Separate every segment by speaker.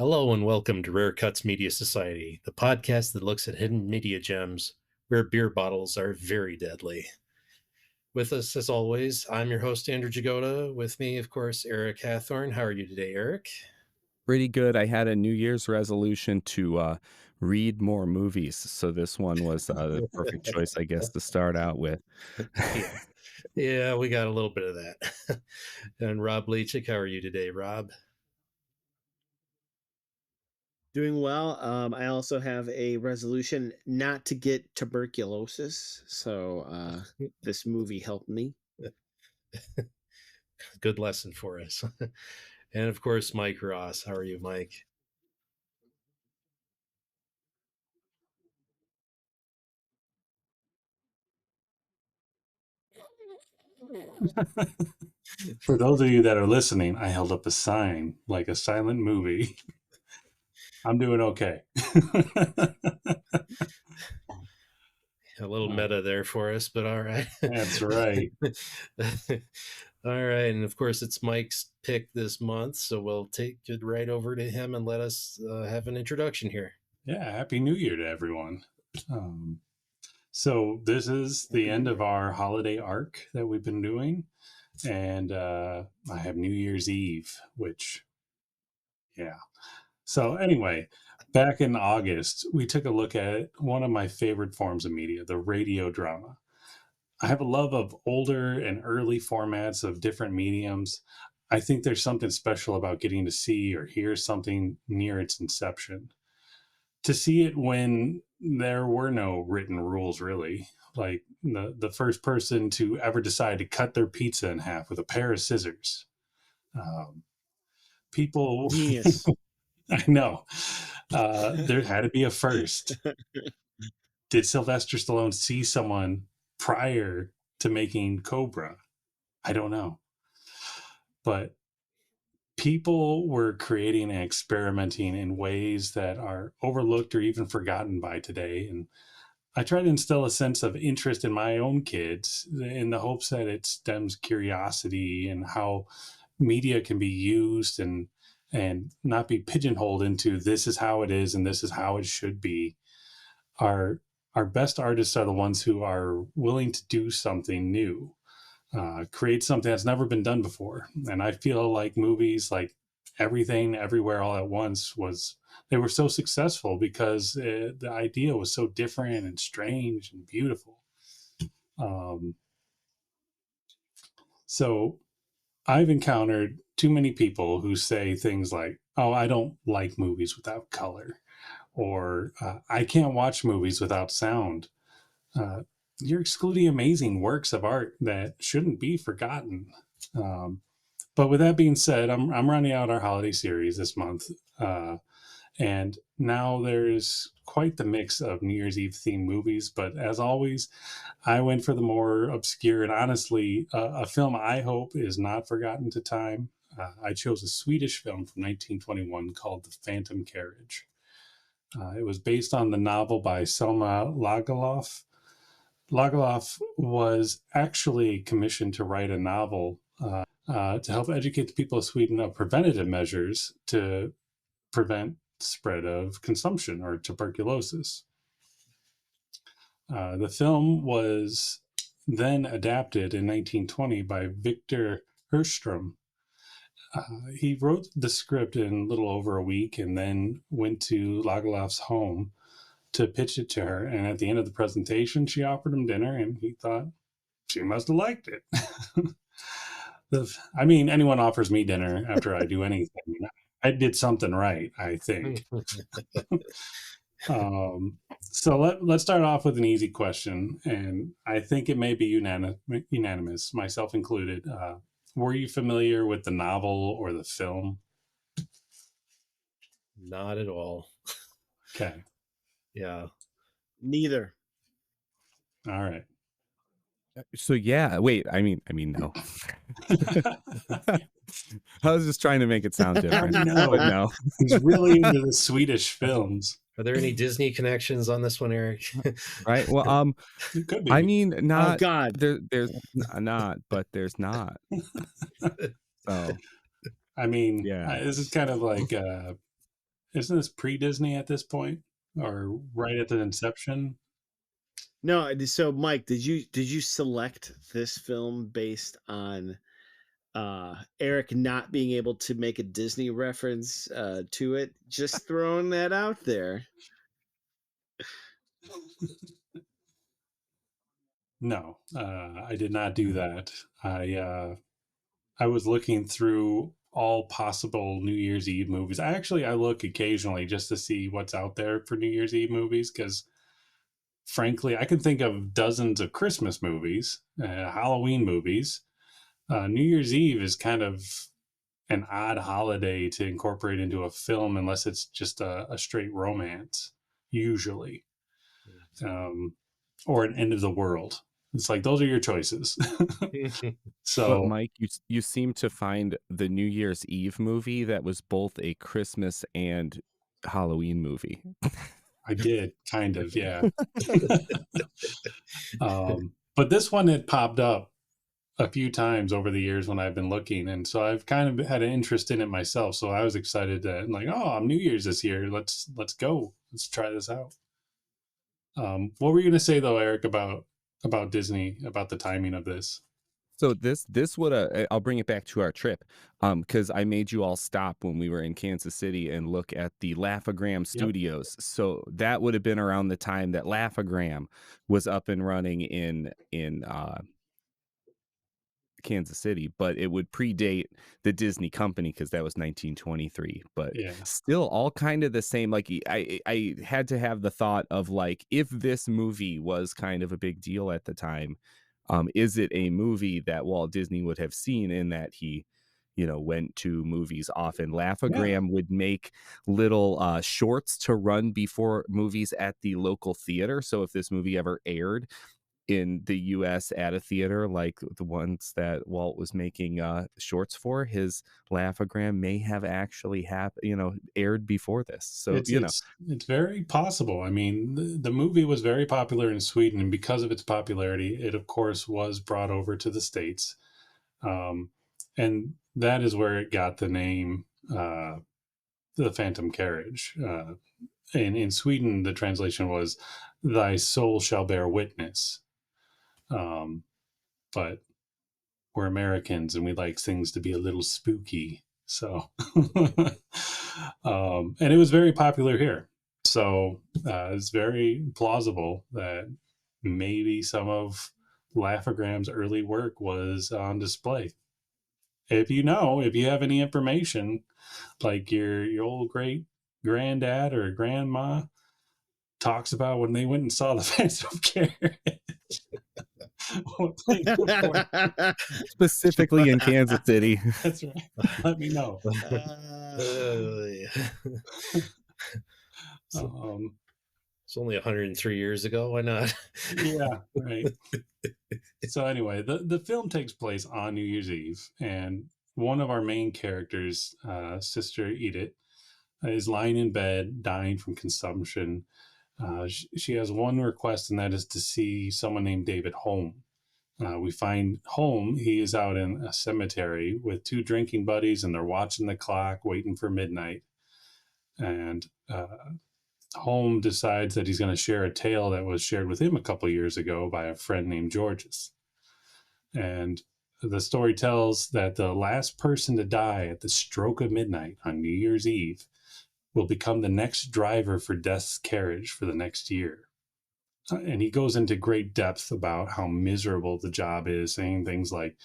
Speaker 1: Hello and welcome to Rare Cuts Media Society, the podcast that looks at hidden media gems where beer bottles are very deadly. With us, as always, I'm your host, Andrew Jagoda. With me, of course, Eric Hathorn. How are you today, Eric?
Speaker 2: Pretty good. I had a New Year's resolution to read more movies, so this one was the perfect choice, I guess, to start out with.
Speaker 1: Yeah. Yeah, we got a little bit of that. And Rob Leachick, how are you today, Rob?
Speaker 3: Doing well. I also have a resolution not to get tuberculosis. So this movie helped me.
Speaker 1: Good lesson for us. And of course, Mike Ross. How are you, Mike?
Speaker 4: For those of you that are listening, I held up a sign like a silent movie. I'm doing okay.
Speaker 1: A little meta there for us, but all right.
Speaker 4: That's right.
Speaker 1: All right. And of course, it's Mike's pick this month. So we'll take it right over to him and let us have an introduction here.
Speaker 4: Yeah. Happy New Year to everyone. So this is the end of our holiday arc that we've been doing. And I have New Year's Eve, which, yeah. So anyway, back in August, we took a look at one of my favorite forms of media, the radio drama. I have a love of older and early formats of different mediums. I think there's something special about getting to see or hear something near its inception. To see it when there were no written rules, really, like the first person to ever decide to cut their pizza in half with a pair of scissors. People,
Speaker 3: Genius.
Speaker 4: I know, there had to be a first. Did Sylvester Stallone see someone prior to making Cobra? I don't know. But people were creating and experimenting in ways that are overlooked or even forgotten by today. And I try to instill a sense of interest in my own kids in the hopes that it stems curiosity and how media can be used and not be pigeonholed into this is how it is and this is how it should be. Our best artists are the ones who are willing to do something new, create something that's never been done before. And I feel like movies like Everything Everywhere All at Once they were so successful because the idea was so different and strange and beautiful. So I've encountered too many people who say things like, oh, I don't like movies without color, or I can't watch movies without sound. You're excluding amazing works of art that shouldn't be forgotten. But with that being said, I'm running out our holiday series this month. And now there's quite the mix of New Year's Eve themed movies. But as always, I went for the more obscure and honestly, a film I hope is not forgotten to time. I chose a Swedish film from 1921 called The Phantom Carriage. It was based on the novel by Selma Lagerlöf. Lagerlöf was actually commissioned to write a novel to help educate the people of Sweden of preventative measures to prevent spread of consumption or tuberculosis. The film was then adapted in 1920 by Victor Hirschstrom. He wrote the script in a little over a week and then went to Lagerlöf's home to pitch it to her. And at the end of the presentation, she offered him dinner and he thought she must have liked it. I mean, anyone offers me dinner after I do anything, I did something right, I think. So let's start off with an easy question, and I think it may be unanimous, myself included. Were you familiar with the novel or the film?
Speaker 1: Not at all.
Speaker 4: Okay.
Speaker 1: Yeah.
Speaker 3: Neither.
Speaker 4: All right.
Speaker 2: So yeah, wait. I mean, no. I was just trying to make it sound different. No.
Speaker 4: He's really into the Swedish films.
Speaker 1: Are there any Disney connections on this one, Eric?
Speaker 2: Right. Well,
Speaker 4: could be.
Speaker 2: I mean, not.
Speaker 3: Oh God.
Speaker 2: There's not, but there's not. So,
Speaker 4: I mean,
Speaker 2: yeah.
Speaker 4: This is kind of like isn't this pre-Disney at this point, or right at the inception?
Speaker 3: No, so Mike, did you select this film based on Eric not being able to make a Disney reference to it? Just throwing that out there.
Speaker 4: No, I did not do that. I was looking through all possible New Year's Eve movies. I look occasionally just to see what's out there for New Year's Eve movies, because frankly, I can think of dozens of Christmas movies, Halloween movies. New Year's Eve is kind of an odd holiday to incorporate into a film unless it's just a straight romance, usually, or an end of the world. It's like, those are your choices.
Speaker 2: But
Speaker 4: So
Speaker 2: Mike, you seem to find the New Year's Eve movie that was both a Christmas and Halloween movie.
Speaker 4: I did, kind of, yeah. But this one had popped up a few times over the years when I've been looking, and so I've kind of had an interest in it myself. So I was excited that, like, oh, I'm New Year's this year. Let's go. Let's try this out. What were you going to say though, Eric, about Disney, about the timing of this?
Speaker 2: So this would I'll bring it back to our trip, because I made you all stop when we were in Kansas City and look at the Laugh-O-Gram
Speaker 4: Yep.
Speaker 2: Studios. So that would have been around the time that Laugh-O-Gram was up and running in Kansas City, but it would predate the Disney company because that was 1923. But
Speaker 4: Yeah.
Speaker 2: still, all kind of the same. Like I had to have the thought of, like, if this movie was kind of a big deal at the time, is it a movie that Walt Disney would have seen, in that he, went to movies often? Laugh-O-Gram would make little shorts to run before movies at the local theater. So if this movie ever aired in the US at a theater like the ones that Walt was making shorts for, his Laugh-O-Gram may have actually aired before this. So
Speaker 4: it's very possible. I mean, the movie was very popular in Sweden, and because of its popularity, it of course was brought over to the States, and that is where it got the name, the Phantom Carriage. In Sweden, the translation was "Thy soul shall bear witness." But we're Americans and we like things to be a little spooky. So, and it was very popular here. So it's very plausible that maybe some of Laugh-O-Gram's early work was on display. If you have any information, like your old great granddad or grandma talks about when they went and saw the Phantom Carriage.
Speaker 2: specifically in Kansas City.
Speaker 4: That's right. Let me know.
Speaker 1: It's only 103 years ago. Why not?
Speaker 4: Yeah, right. So anyway, the film takes place on New Year's Eve, and one of our main characters, Sister Edith, is lying in bed, dying from consumption. She has one request, and that is to see someone named David Holm. We find Holm. He is out in a cemetery with two drinking buddies, and they're watching the clock, waiting for midnight. And Holm decides that he's going to share a tale that was shared with him a couple of years ago by a friend named Georges. And the story tells that the last person to die at the stroke of midnight on New Year's Eve will become the next driver for Death's carriage for the next year. And he goes into great depth about how miserable the job is, saying things like,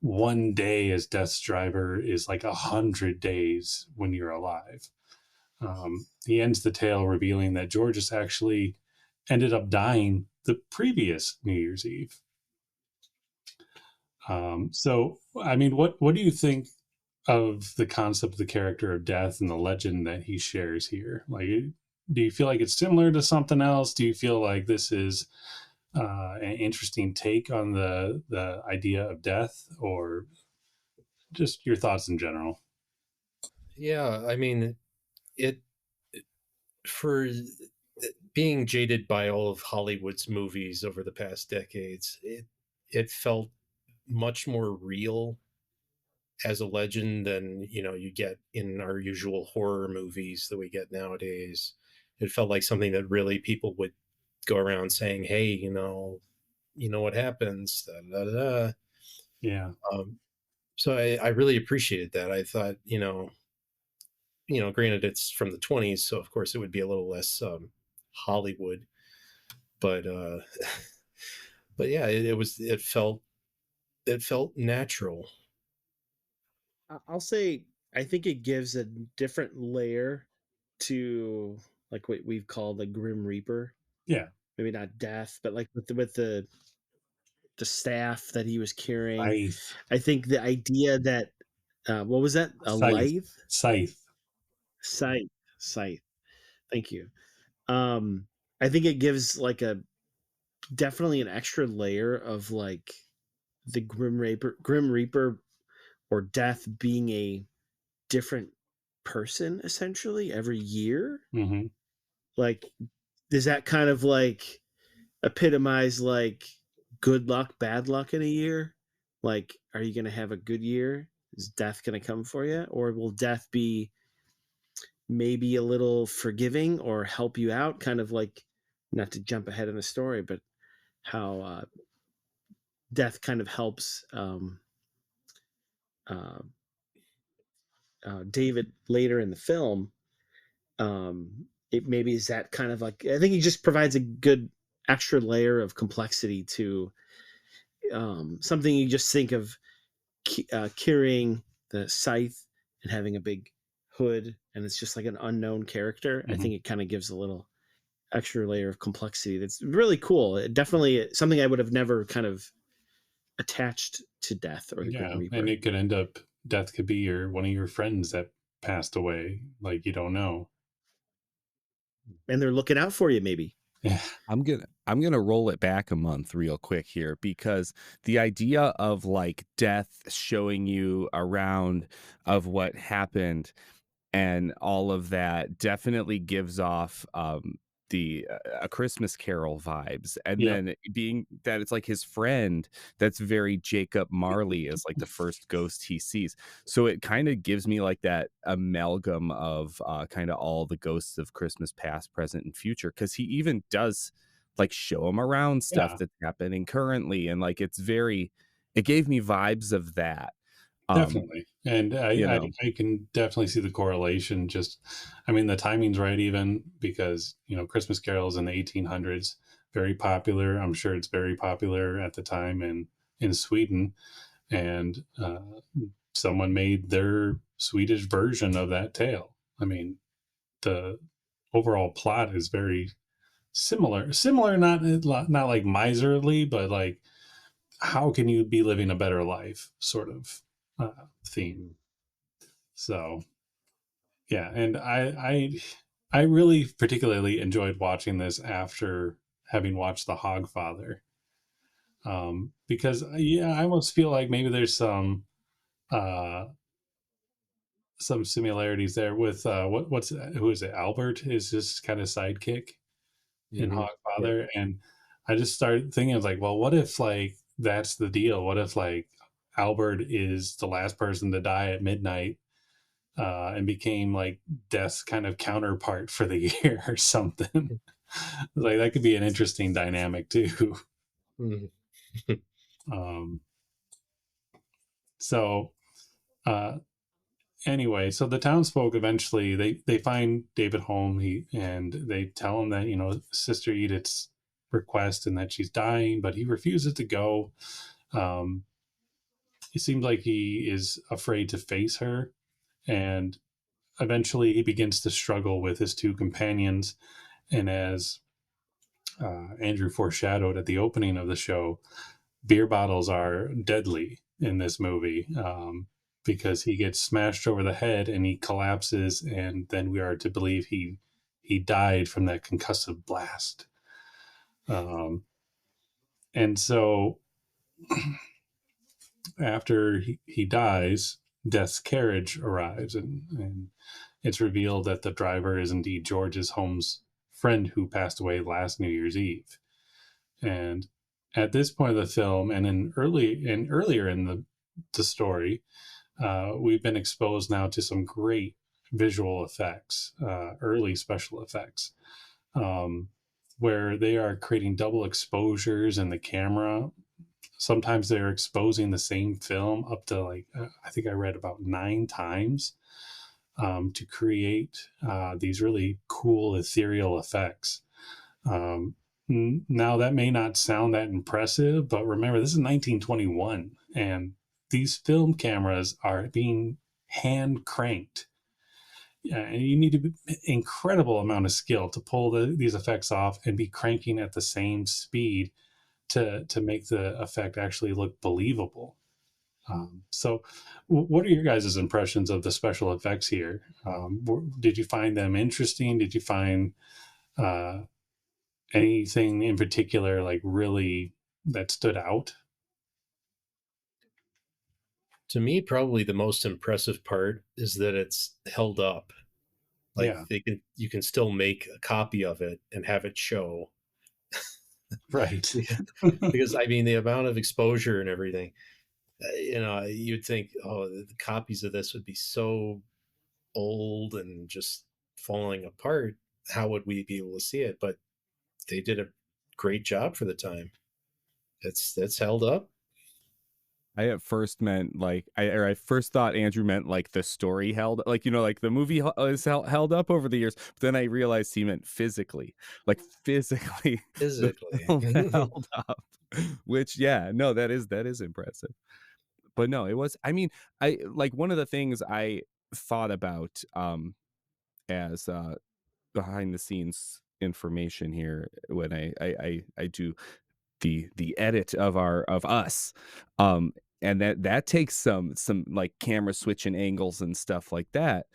Speaker 4: one day as Death's driver is like 100 days when you're alive. He ends the tale revealing that Georges actually ended up dying the previous New Year's Eve. So, I mean, what do you think of the concept of the character of death and the legend that he shares here? Like, do you feel like it's similar to something else? Do you feel like this is an interesting take on the idea of death, or just your thoughts in general?
Speaker 1: Yeah, I mean, for being jaded by all of Hollywood's movies over the past decades, it felt much more real as a legend than, you know, you get in our usual horror movies that we get nowadays. It felt like something that really people would go around saying, hey, you know what happens, da, da, da.
Speaker 4: Yeah.
Speaker 1: So I really appreciated that. I thought, granted it's from the 20s, so of course it would be a little less Hollywood, but but yeah, it felt natural.
Speaker 3: I'll say I think it gives a different layer to like what we've called the Grim Reaper.
Speaker 4: Yeah.
Speaker 3: Maybe not death, but like with the staff that he was carrying.
Speaker 4: Scythe.
Speaker 3: I think the idea that what was that? A
Speaker 4: Scythe.
Speaker 3: lathe?
Speaker 4: Scythe.
Speaker 3: Scythe. Thank you. I think it gives like a definitely an extra layer of like the Grim Reaper or death being a different person essentially every year.
Speaker 4: Mm-hmm.
Speaker 3: Like, does that kind of like epitomize like good luck, bad luck in a year? Like, are you going to have a good year? Is death going to come for you? Or will death be maybe a little forgiving or help you out? Kind of like, not to jump ahead in the story, but how death kind of helps uh, David later in the film. It maybe is that kind of like, I think he just provides a good extra layer of complexity to something you just think of carrying the scythe and having a big hood, and it's just like an unknown character.
Speaker 4: Mm-hmm.
Speaker 3: I think it kind of gives a little extra layer of complexity that's really cool. It definitely something I would have never kind of attached to death or the Grim Reaper.
Speaker 4: And it could end up death could be one of your friends that passed away, like you don't know,
Speaker 3: and they're looking out for you maybe.
Speaker 4: Yeah.
Speaker 2: I'm gonna roll it back a month real quick here, because the idea of like death showing you around of what happened and all of that definitely gives off the A Christmas Carol vibes, and
Speaker 4: Yeah.
Speaker 2: then being that it's like his friend that's very Jacob Marley is like the first ghost he sees, so it kind of gives me like that amalgam of kind of all the ghosts of Christmas past, present, and future, because he even does like show him around stuff
Speaker 4: Yeah.
Speaker 2: that's happening currently, and like it gave me vibes of that.
Speaker 4: Definitely. And
Speaker 2: You
Speaker 4: I
Speaker 2: know.
Speaker 4: can definitely see the correlation. Just, I mean, the timing's right, even because, Christmas carols in the 1800s, very popular. I'm sure it's very popular at the time in Sweden. And someone made their Swedish version of that tale. I mean, the overall plot is very similar. Similar, not like miserly, but like, how can you be living a better life sort of theme. So yeah, and I really particularly enjoyed watching this after having watched The Hogfather, because I almost feel like maybe there's some similarities there with who is it, Albert is this kind of sidekick in Hogfather. And I just started thinking, I was like, well, what if like that's the deal? What if like Albert is the last person to die at midnight and became like death's kind of counterpart for the year or something? Like that could be an interesting dynamic too. So anyway, so the townsfolk eventually they find David home, and they tell him that Sister Edith's request and that she's dying, but he refuses to go. It seems like he is afraid to face her, and eventually he begins to struggle with his two companions. And as Andrew foreshadowed at the opening of the show, beer bottles are deadly in this movie, because he gets smashed over the head and he collapses, and then we are to believe he died from that concussive blast. And so after he dies, Death's carriage arrives, and it's revealed that the driver is indeed George's Holmes' friend who passed away last New Year's Eve. And at this point of the film, and earlier in the story, we've been exposed now to some great visual effects, early special effects, um, where they are creating double exposures in the camera. Sometimes they're exposing the same film up to like, I think I read about 9 times, to create these really cool ethereal effects. Um, Now, that may not sound that impressive, but remember, this is 1921, and these film cameras are being hand cranked. And you need to be incredible amount of skill to pull these effects off and be cranking at the same speed to make the effect actually look believable. So, what are your guys' impressions of the special effects here? Did you find them interesting? Did you find uh, anything in particular like really that stood out?
Speaker 1: To me, probably the most impressive part is that it's held up. Like
Speaker 4: Yeah,
Speaker 1: you can still make a copy of it and have it show.
Speaker 4: right.
Speaker 1: Because I mean, the amount of exposure and everything, you'd think, oh, the copies of this would be so old and just falling apart. How would we be able to see it? But they did a great job for the time. It's held up.
Speaker 2: I at first meant like I first thought Andrew meant like the story held, like, like the movie is held up over the years, but then I realized he meant physically, like physically the film
Speaker 1: Physically.
Speaker 2: held up, which, yeah, no, that is impressive. But no, it was, I mean, I like one of the things I thought about as behind the scenes information here when I do the edit of us, and that takes some like camera switching angles and stuff like that,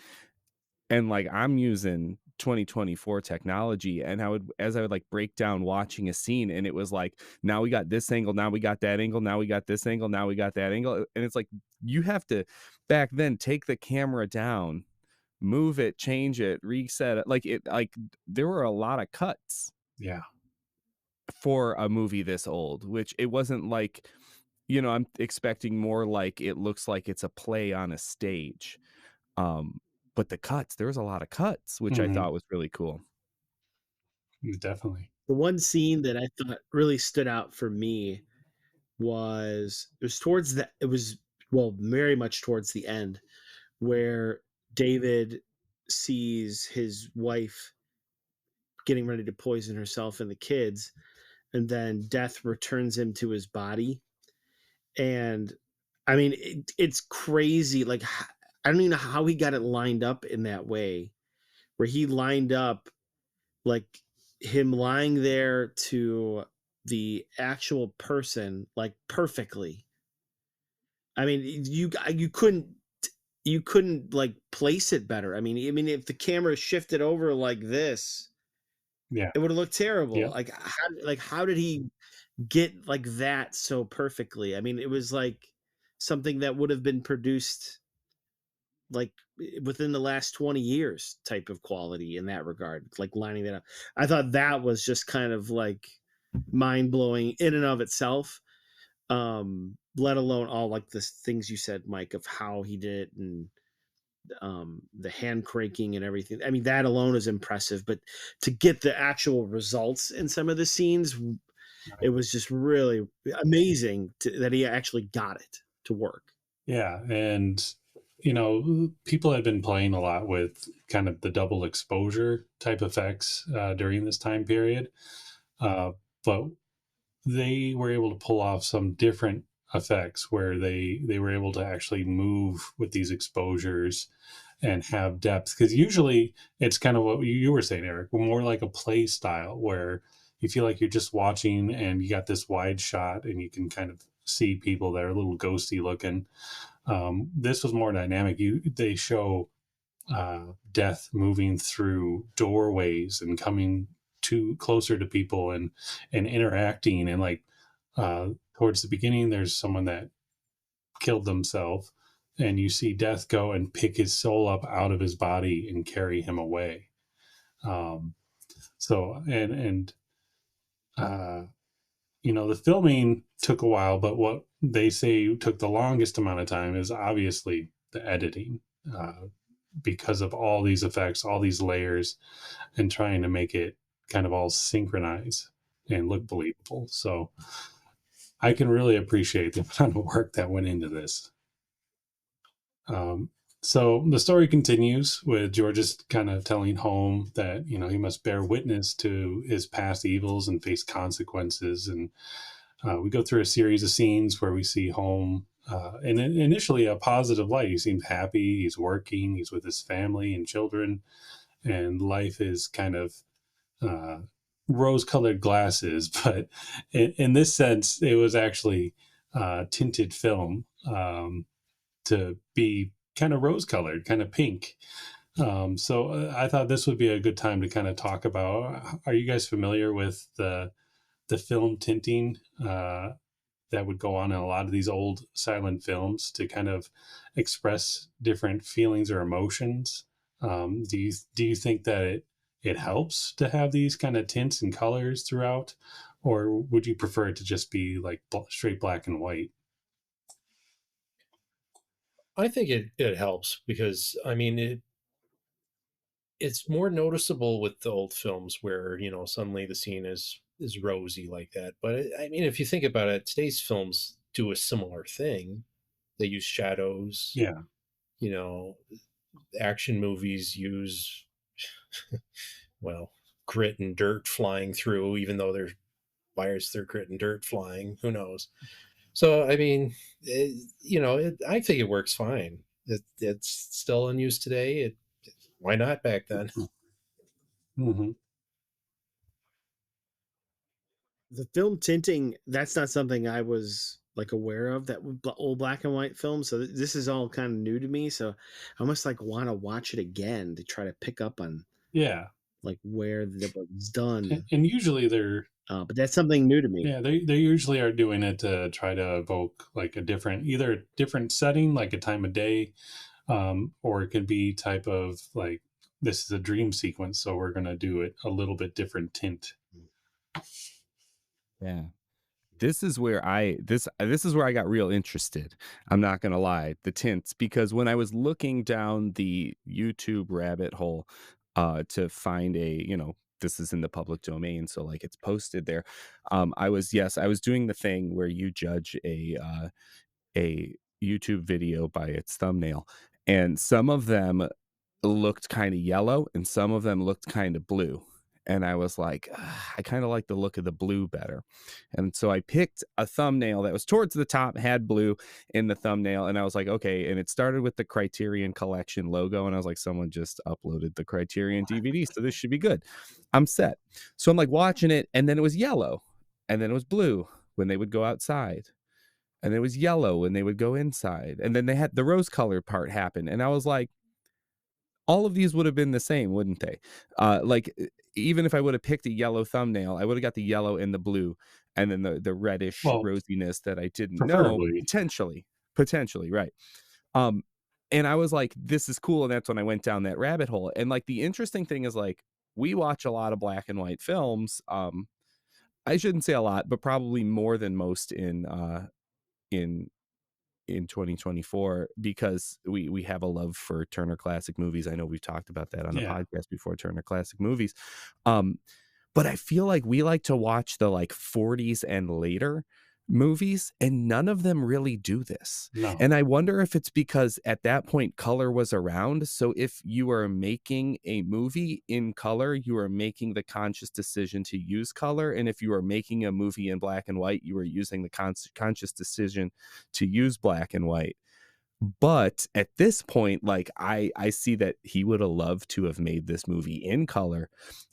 Speaker 2: and like I'm using 2024 technology, and I would like break down watching a scene, and it was like, now we got this angle, now we got that angle, now we got this angle, now we got that angle, and it's like you have to back then take the camera down, move it, change it, reset it, like there were a lot of cuts
Speaker 4: Yeah.
Speaker 2: for a movie this old, which it wasn't like, I'm expecting more like it looks like it's a play on a stage. Um, but there was a lot of cuts, which I
Speaker 4: Hmm.
Speaker 2: thought was really cool.
Speaker 4: Definitely.
Speaker 3: The one scene that I thought really stood out for me was it was, well, very much towards the end, where David sees his wife getting ready to poison herself and the kids, and then death returns him to his body. And I mean, it's crazy. Like, I don't even know how he got it lined up in that way, where he lined up like him lying there to the actual person, like perfectly. I mean, you couldn't like place it better. I mean, if the camera shifted over like this,
Speaker 4: Yeah.
Speaker 3: it would have looked terrible.
Speaker 4: Yep.
Speaker 3: How did he get like that so perfectly? I mean, it was like something that would have been produced like within the last 20 years type of quality in that regard, like lining that up. I thought that was just kind of like mind blowing in and of itself. Let alone all like the things you said, Mike, of how he did it, and the hand cranking and everything. I mean, that alone is impressive, but to get the actual results in some of the scenes, it was just really amazing that he actually got it to work.
Speaker 4: Yeah. And, people had been playing a lot with kind of the double exposure type effects during this time period. But they were able to pull off some different effects where they were able to actually move with these exposures and have depth, because usually it's kind of what you were saying, Eric, more like a play style where you feel like you're just watching and you got this wide shot and you can kind of see people that are a little ghosty looking. This was more dynamic. They show death moving through doorways and coming to closer to people and interacting, and like towards the beginning there's someone that killed themselves, and you see death go and pick his soul up out of his body and carry him away. um so and uh the filming took a while, but what they say took the longest amount of time is obviously the editing, because of all these effects, all these layers, and trying to make it kind of all synchronize and look believable. So I can really appreciate the amount of work that went into this. So the story continues with George's kind of telling Holm that, he must bear witness to his past evils and face consequences. And we go through a series of scenes where we see Holm in initially a positive light. He seems happy, he's working, he's with his family and children, and life is kind of rose-colored glasses. But in this sense, it was actually tinted film, to be kind of rose-colored, kind of pink. So I thought this would be a good time to kind of talk about. Are you guys familiar with the film tinting that would go on in a lot of these old silent films to kind of express different feelings or emotions? Do you think that it helps to have these kind of tints and colors throughout, or would you prefer it to just be like straight black and white?
Speaker 1: I think it helps because I mean it's more noticeable with the old films where suddenly the scene is rosy like that. But I mean, if you think about it, today's films do a similar thing. They use shadows.
Speaker 4: Yeah.
Speaker 1: Action movies use well, grit and dirt flying through, even though why is there grit and dirt flying? Who knows? So I mean, I think it works fine. It's still in use today. Why not back then?
Speaker 4: Mm-hmm.
Speaker 3: The film tinting, that's not something I was like aware of, that old black and white film. So this is all kind of new to me. So I almost like want to watch it again to try to pick up on
Speaker 4: Yeah.
Speaker 3: like where that was done.
Speaker 4: And usually they're
Speaker 3: but that's something new to me.
Speaker 4: Yeah, they usually are doing it to try to evoke like either a different setting, like a time of day, or it could be type of like, this is a dream sequence, so we're going to do it a little bit different tint.
Speaker 2: Yeah. This is where this is where I got real interested. I'm not gonna lie, the tints, because when I was looking down the YouTube rabbit hole to find this is in the public domain, so like it's posted there. I was doing the thing where you judge a YouTube video by its thumbnail, and some of them looked kind of yellow and some of them looked kind of blue. And I was like, I kind of like the look of the blue better. And so I picked a thumbnail that was towards the top, had blue in the thumbnail. And I was like, okay. And it started with the Criterion Collection logo. And I was like, someone just uploaded the Criterion DVD, so this should be good. I'm set. So I'm like watching it. And then it was yellow. And then it was blue when they would go outside. And it was yellow when they would go inside. And then they had the rose colored part happen. And I was like, all of these would have been the same, wouldn't they? Even if I would have picked a yellow thumbnail, I would have got the yellow and the blue, and then the reddish rosiness that I didn't know. Potentially, right? And I was like, this is cool, and that's when I went down that rabbit hole. And like the interesting thing is, like, we watch a lot of black and white films. I shouldn't say a lot, but probably more than most in 2024, because we have a love for Turner Classic Movies. I know we've talked about that on the podcast before, Turner Classic Movies. But I feel like we like to watch the like 40s and later movies, and none of them really do this.
Speaker 4: No.
Speaker 2: And I wonder if it's because at that point color was around. So if you are making a movie in color, you are making the conscious decision to use color. And if you are making a movie in black and white, you are using the conscious decision to use black and white. But at this point, like I see that he would have loved to have made this movie in color,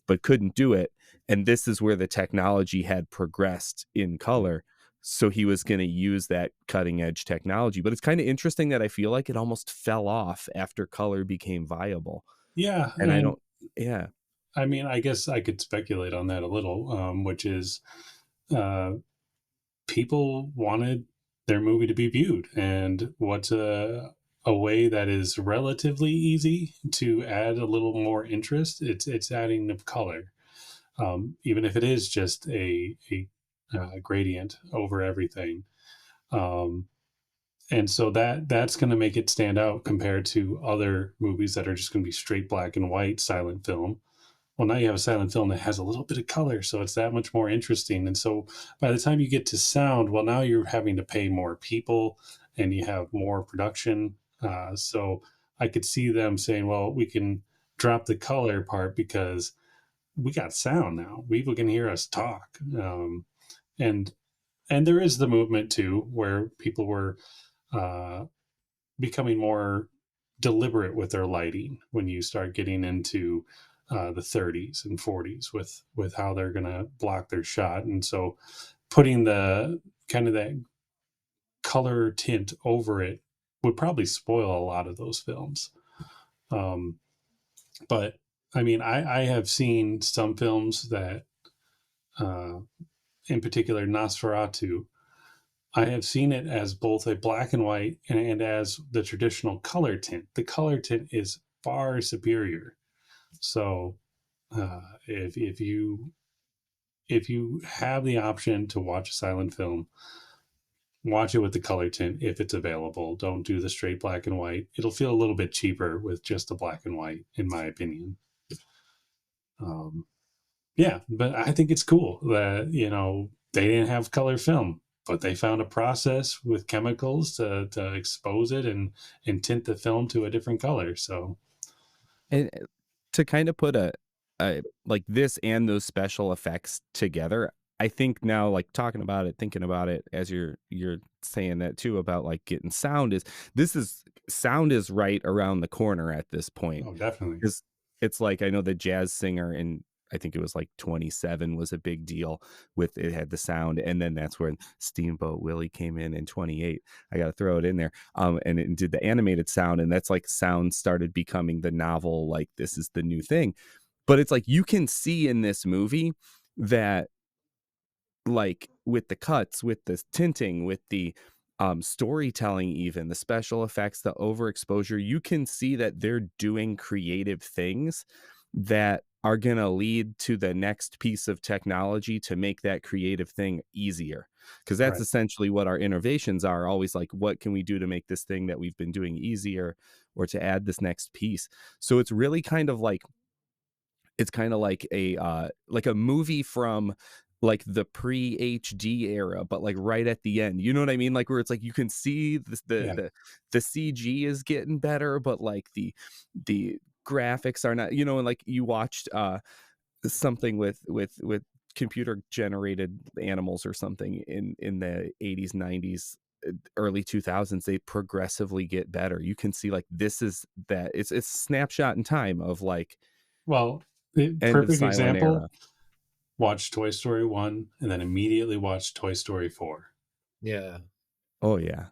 Speaker 2: but couldn't do it. And this is where the technology had progressed in color. So he was going to use that cutting edge technology. But it's kind of interesting that I feel like it almost fell off after color became viable.
Speaker 4: Yeah.
Speaker 2: And
Speaker 4: I mean, I guess I could speculate on that a little, which is people wanted their movie to be viewed. And what's a way that is relatively easy to add a little more interest? It's adding of color. Even if it is just a gradient over everything. And so that's going to make it stand out compared to other movies that are just going to be straight black and white silent film. Well, now you have a silent film that has a little bit of color, so it's that much more interesting. And so by the time you get to sound, well, now you're having to pay more people and you have more production. So I could see them saying, well, we can drop the color part because we got sound now. People can hear us talk. And there is the movement too, where people were becoming more deliberate with their lighting when you start getting into the 30s and 40s with how they're going to block their shot. And so putting the kind of that color tint over it would probably spoil a lot of those films. But I mean, I have seen some films that, in particular Nosferatu, I have seen it as both a black and white and as the traditional color tint. The color tint is far superior. So if you have the option to watch a silent film, watch it with the color tint if it's available. Don't do the straight black and white. It'll feel a little bit cheaper with just the black and white, in my opinion. Yeah, but I think it's cool that, you know, they didn't have color film, but they found a process with chemicals to expose it and tint the film to a different color. So,
Speaker 2: And to kind of put a like this and those special effects together, I think now, like talking about it, thinking about it as you're saying that too about like getting sound, is sound is right around the corner at this point.
Speaker 4: oh, definitely.
Speaker 2: Because it's like, I know the jazz singer in, I think it was like 27 was a big deal with it, had the sound. And then that's when Steamboat Willie came in 28. I got to throw it in there. And it did the animated sound. And that's like sound started becoming the novel, like this is the new thing. But it's like, you can see in this movie that, like with the cuts, with the tinting, with the storytelling, even the special effects, the overexposure, you can see that they're doing creative things that are going to lead to the next piece of technology to make that creative thing easier. Because that's
Speaker 4: Right.
Speaker 2: essentially what our innovations are, always like, what can we do to make this thing that we've been doing easier, or to add this next piece. So it's really kind of like, it's kind of like a movie from like the pre-HD era, but like right at the end, you know what I mean? Like where it's like you can see this,
Speaker 4: Yeah.
Speaker 2: the CG is getting better, but like the graphics are not, you know. And like you watched something with computer generated animals or something in the 80s, 90s, early 2000s, they progressively get better. You can see like this is that it's a snapshot in time of like,
Speaker 4: Well, the
Speaker 2: end of
Speaker 4: perfect
Speaker 2: silent
Speaker 4: example,
Speaker 2: era.
Speaker 4: watch Toy Story 1 and then immediately watch Toy Story 4.
Speaker 1: Yeah.
Speaker 2: Oh yeah.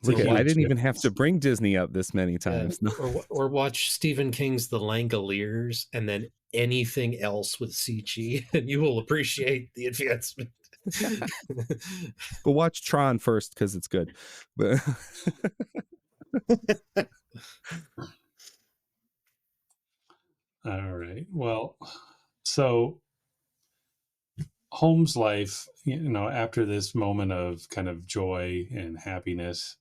Speaker 4: It's a
Speaker 2: Look at, I
Speaker 4: huge
Speaker 2: didn't even have
Speaker 4: difference.
Speaker 2: to bring Disney up this many
Speaker 1: Yeah.
Speaker 2: times. No.
Speaker 1: Or watch Stephen King's The Langoliers and then anything else with CG, and you will appreciate the advancement.
Speaker 2: But watch Tron first because it's good. But
Speaker 4: All right. Well, so Holmes' life, you know, after this moment of kind of joy and happiness,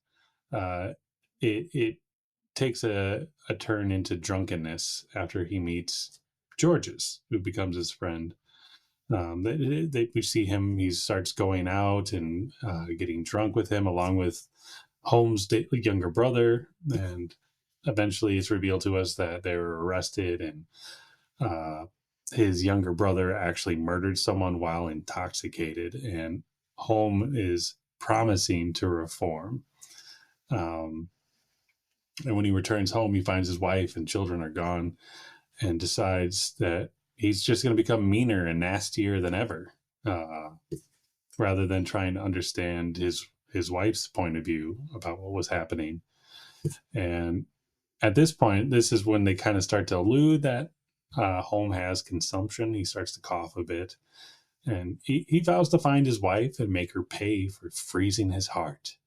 Speaker 4: it takes a turn into drunkenness after he meets Georges, who becomes his friend. We see him; he starts going out and getting drunk with him, along with Holmes' younger brother, and eventually it's revealed to us that they were arrested, and his younger brother actually murdered someone while intoxicated, and Holmes is promising to reform. And when he returns home, he finds his wife and children are gone, and decides that he's just going to become meaner and nastier than ever, rather than trying to understand his wife's point of view about what was happening. And at this point, this is when they kind of start to allude that Holmes has consumption. He starts to cough a bit, and he vows to find his wife and make her pay for freezing his heart.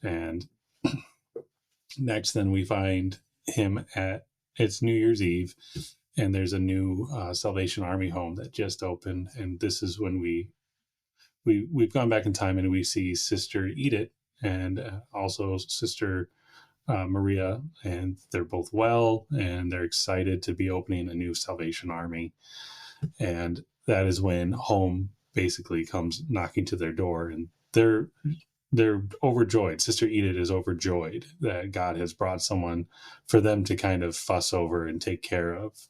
Speaker 4: And next, then we find him it's New Year's Eve, and there's a new Salvation Army home that just opened, and this is when we've gone back in time and we see Sister Edith and also Sister Maria, and they're both well, and they're excited to be opening a new Salvation Army. And that is when home basically comes knocking to their door, and they're overjoyed. Sister Edith is overjoyed that God has brought someone for them to kind of fuss over and take care of.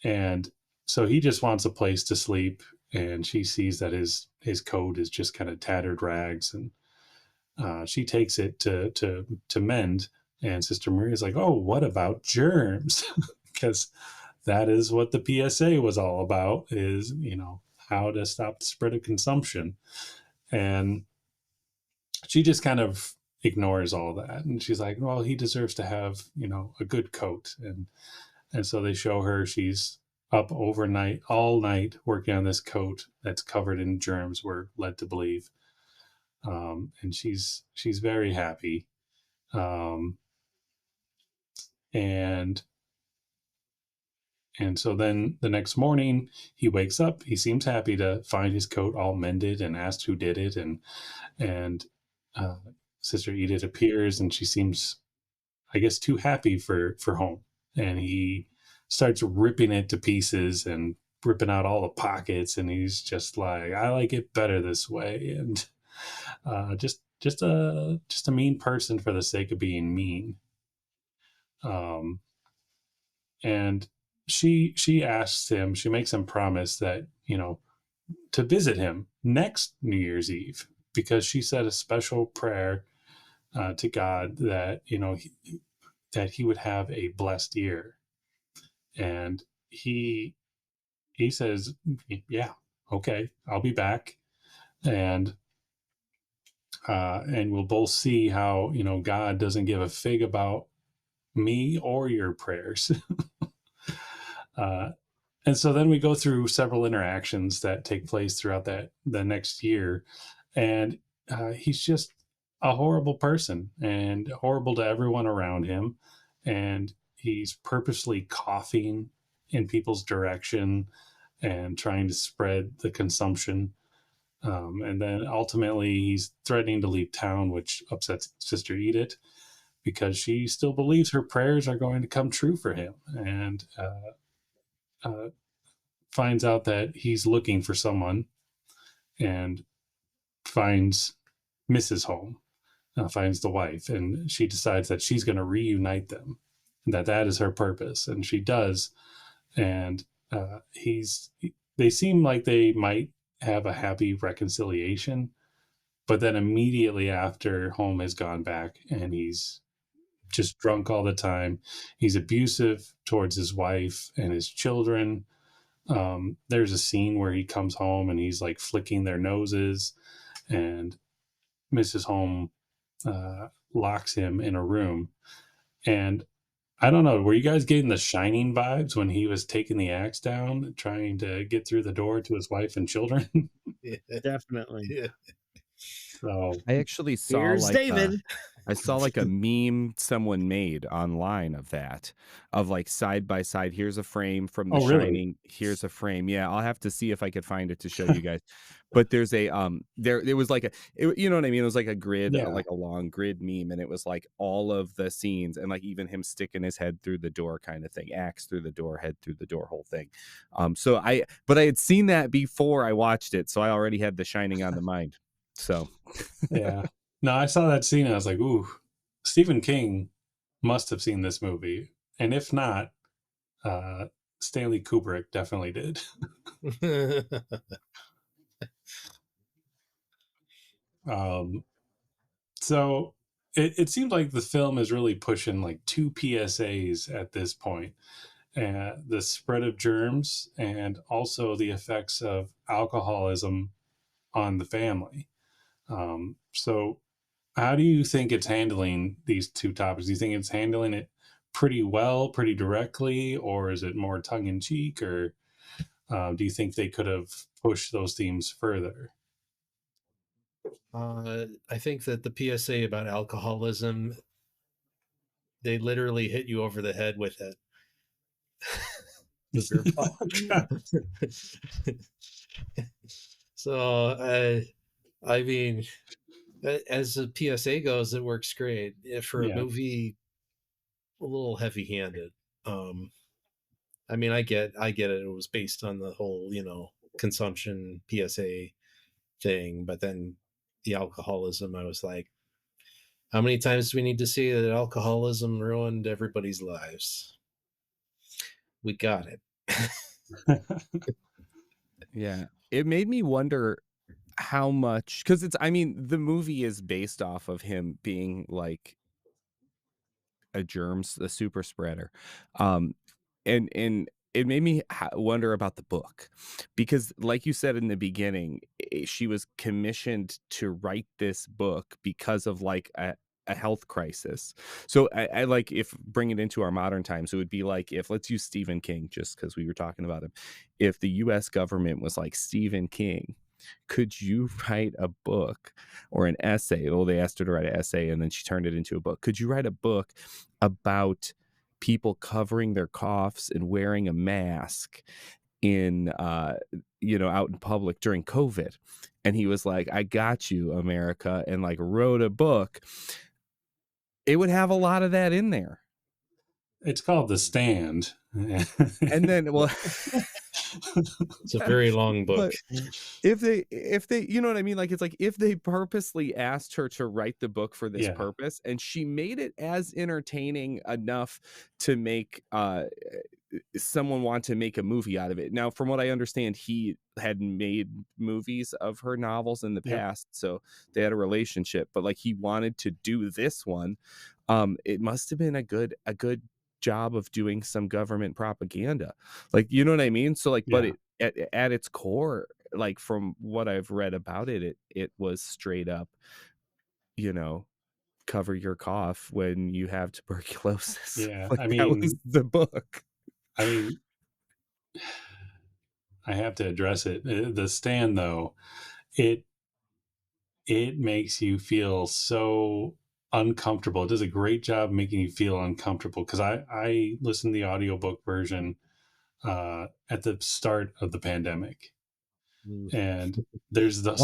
Speaker 4: And so he just wants a place to sleep, and she sees that his coat is just kind of tattered rags, and she takes it to mend. And Sister Maria's like, "Oh, what about germs?" Because that is what the PSA was all about, is, how to stop the spread of consumption. And she just kind of ignores all that, and she's like, "Well, he deserves to have, a good coat." And so they show her she's up overnight, all night, working on this coat that's covered in germs, we're led to believe. And she's very happy. Um, and And so then the next morning he wakes up, he seems happy to find his coat all mended, and asked who did it. And uh, Sister Edith appears, and she seems, I guess, too happy for home. And he starts ripping it to pieces and ripping out all the pockets. And he's just like, "I like it better this way." And just a mean person for the sake of being mean. Um, and she asks him, she makes him promise that, to visit him next New Year's Eve, because she said a special prayer to God that, that he would have a blessed year. And he says, "Yeah, okay, I'll be back." And we'll both see how, God doesn't give a fig about me or your prayers. uh, And so then we go through several interactions that take place throughout the next year, and he's just a horrible person and horrible to everyone around him, and he's purposely coughing in people's direction and trying to spread the consumption. And then ultimately he's threatening to leave town, which upsets Sister Edith, because she still believes her prayers are going to come true for him, and finds out that he's looking for someone, and finds Mrs. Home, finds the wife, and she decides that she's going to reunite them, and that is her purpose, and she does. And they seem like they might have a happy reconciliation, but then immediately after, Home has gone back, and he's just drunk all the time. He's abusive towards his wife and his children. There's a scene where he comes home and he's like flicking their noses, and Mrs. Home locks him in a room. And I don't know, were you guys getting the Shining vibes when he was taking the axe down, trying to get through the door to his wife and children?
Speaker 1: Yeah.
Speaker 3: Definitely.
Speaker 1: Yeah.
Speaker 4: So
Speaker 2: I actually saw
Speaker 3: Here's David.
Speaker 2: I saw like a meme someone made online of that, of like side by side. Here's a frame from The
Speaker 4: Oh, really?
Speaker 2: Shining. Here's a frame. Yeah, I'll have to see if I could find it to show you guys. But there's a there was like you know what I mean? It was like a grid,
Speaker 4: Yeah.
Speaker 2: like a long grid meme, and it was like all of the scenes, and like even him sticking his head through the door kind of thing, axe through the door, head through the door, whole thing. But I had seen that before I watched it, so I already had The Shining on the mind. So
Speaker 4: yeah. No, I saw that scene and I was like, ooh, Stephen King must have seen this movie. And if not, Stanley Kubrick definitely did. So it seems like the film is really pushing like two PSAs at this point. The spread of germs, and also the effects of alcoholism on the family. So how do you think it's handling these two topics? Do you think it's handling it pretty well, pretty directly, or is it more tongue in cheek, or do you think they could have pushed those themes further?
Speaker 1: I think that the PSA about alcoholism, they literally hit you over the head with it. Beer bottle. So I mean, as a PSA goes, it works great. If for a
Speaker 4: Yeah.
Speaker 1: movie a little heavy-handed. I mean, I get it. It was based on the whole, consumption PSA thing, but then the alcoholism, I was like, how many times do we need to see that alcoholism ruined everybody's lives? We got it.
Speaker 2: Yeah. It made me wonder how much, because the movie is based off of him being like a super spreader. Um, and it made me wonder about the book, because like you said in the beginning, she was commissioned to write this book because of like a health crisis. So I like, if bring it into our modern times, it would be like, if let's use Stephen King, just because we were talking about him, if the US government was like, Stephen King, could you write a book or an essay? Well, they asked her to write an essay and then she turned it into a book. Could you write a book about people covering their coughs and wearing a mask in out in public during COVID? And he was like, I got you, America, and like wrote a book. It would have a lot of that in there.
Speaker 4: It's called The Stand.
Speaker 2: And then, well,
Speaker 1: it's a very long book.
Speaker 2: But if they, you know what I mean? Like, it's like, if they purposely asked her to write the book for this purpose, and she made it as entertaining enough to make someone want to make a movie out of it. Now, from what I understand, he had made movies of her novels in the past, so they had a relationship, but like, he wanted to do this one. It must have been a good job of doing some government propaganda, like, you know what I mean? So like, but at its core, like, from what I've read about it, it was straight up, cover your cough when you have tuberculosis.
Speaker 4: Yeah,
Speaker 2: Like,
Speaker 4: I
Speaker 2: that was
Speaker 4: mean,
Speaker 2: the book.
Speaker 4: I mean, I have to address it. The Stand, though, it makes you feel so uncomfortable. It does a great job making you feel uncomfortable, because I listened to the audiobook version at the start of the pandemic, and there's this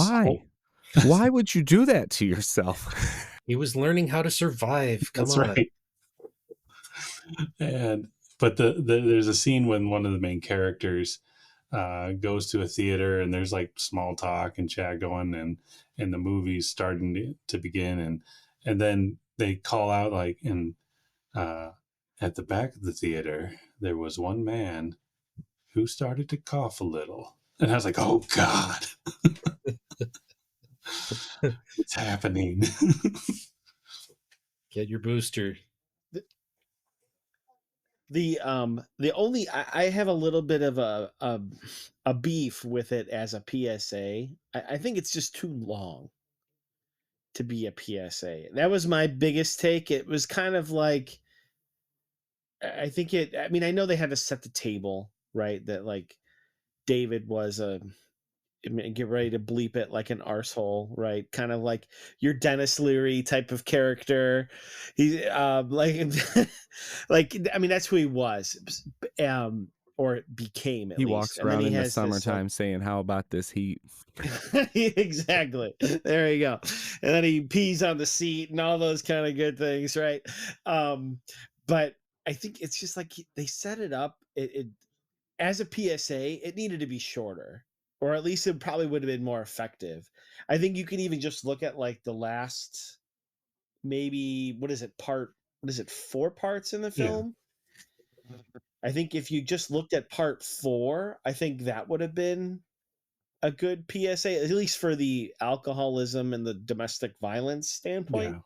Speaker 2: why would you do that to yourself?
Speaker 1: He was learning how to survive. Come on.
Speaker 4: Right. But there's a scene when one of the main characters goes to a theater, and there's like small talk and chat going, and the movie's starting to begin, and then they call out, like, in at the back of the theater there was one man who started to cough a little, and I was like, oh God. It's happening.
Speaker 1: Get your booster.
Speaker 3: The only I have a little bit of a beef with it as a PSA. I think it's just too long to be a PSA. That was my biggest take. It was kind of like, I mean, I know they had to set the table, right? That like David was get ready to bleep it, like an arsehole, right? Kind of like your Dennis Leary type of character. He's like, like, I mean, that's who he was, or became, at
Speaker 2: he
Speaker 3: least.
Speaker 2: walks
Speaker 3: And then
Speaker 2: around
Speaker 3: he
Speaker 2: in the
Speaker 3: has this,
Speaker 2: summertime saying, how about this heat?
Speaker 3: exactly. There you go. And then he pees on the seat and all those kind of good things, right? But I think it's just like they set it up. It as a PSA, it needed to be shorter, or at least it probably would have been more effective. I think you can even just look at like the last, maybe, what is it, 4 parts in the film? I think if you just looked at part 4, I think that would have been a good PSA, at least for the alcoholism and the domestic violence standpoint.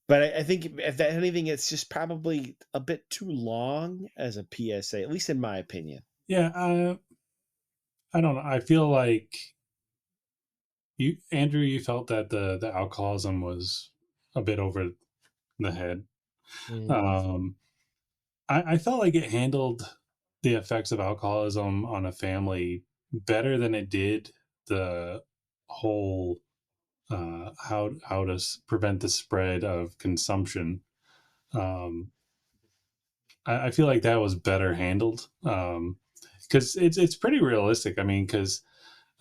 Speaker 3: But I think if that anything, it's just probably a bit too long as a PSA, at least in my opinion.
Speaker 4: Yeah, I don't know. I feel like Andrew, you felt that the alcoholism was a bit over the head. I felt like it handled the effects of alcoholism on a family better than it did the whole how to prevent the spread of consumption. I feel like that was better handled, because it's pretty realistic. I mean, because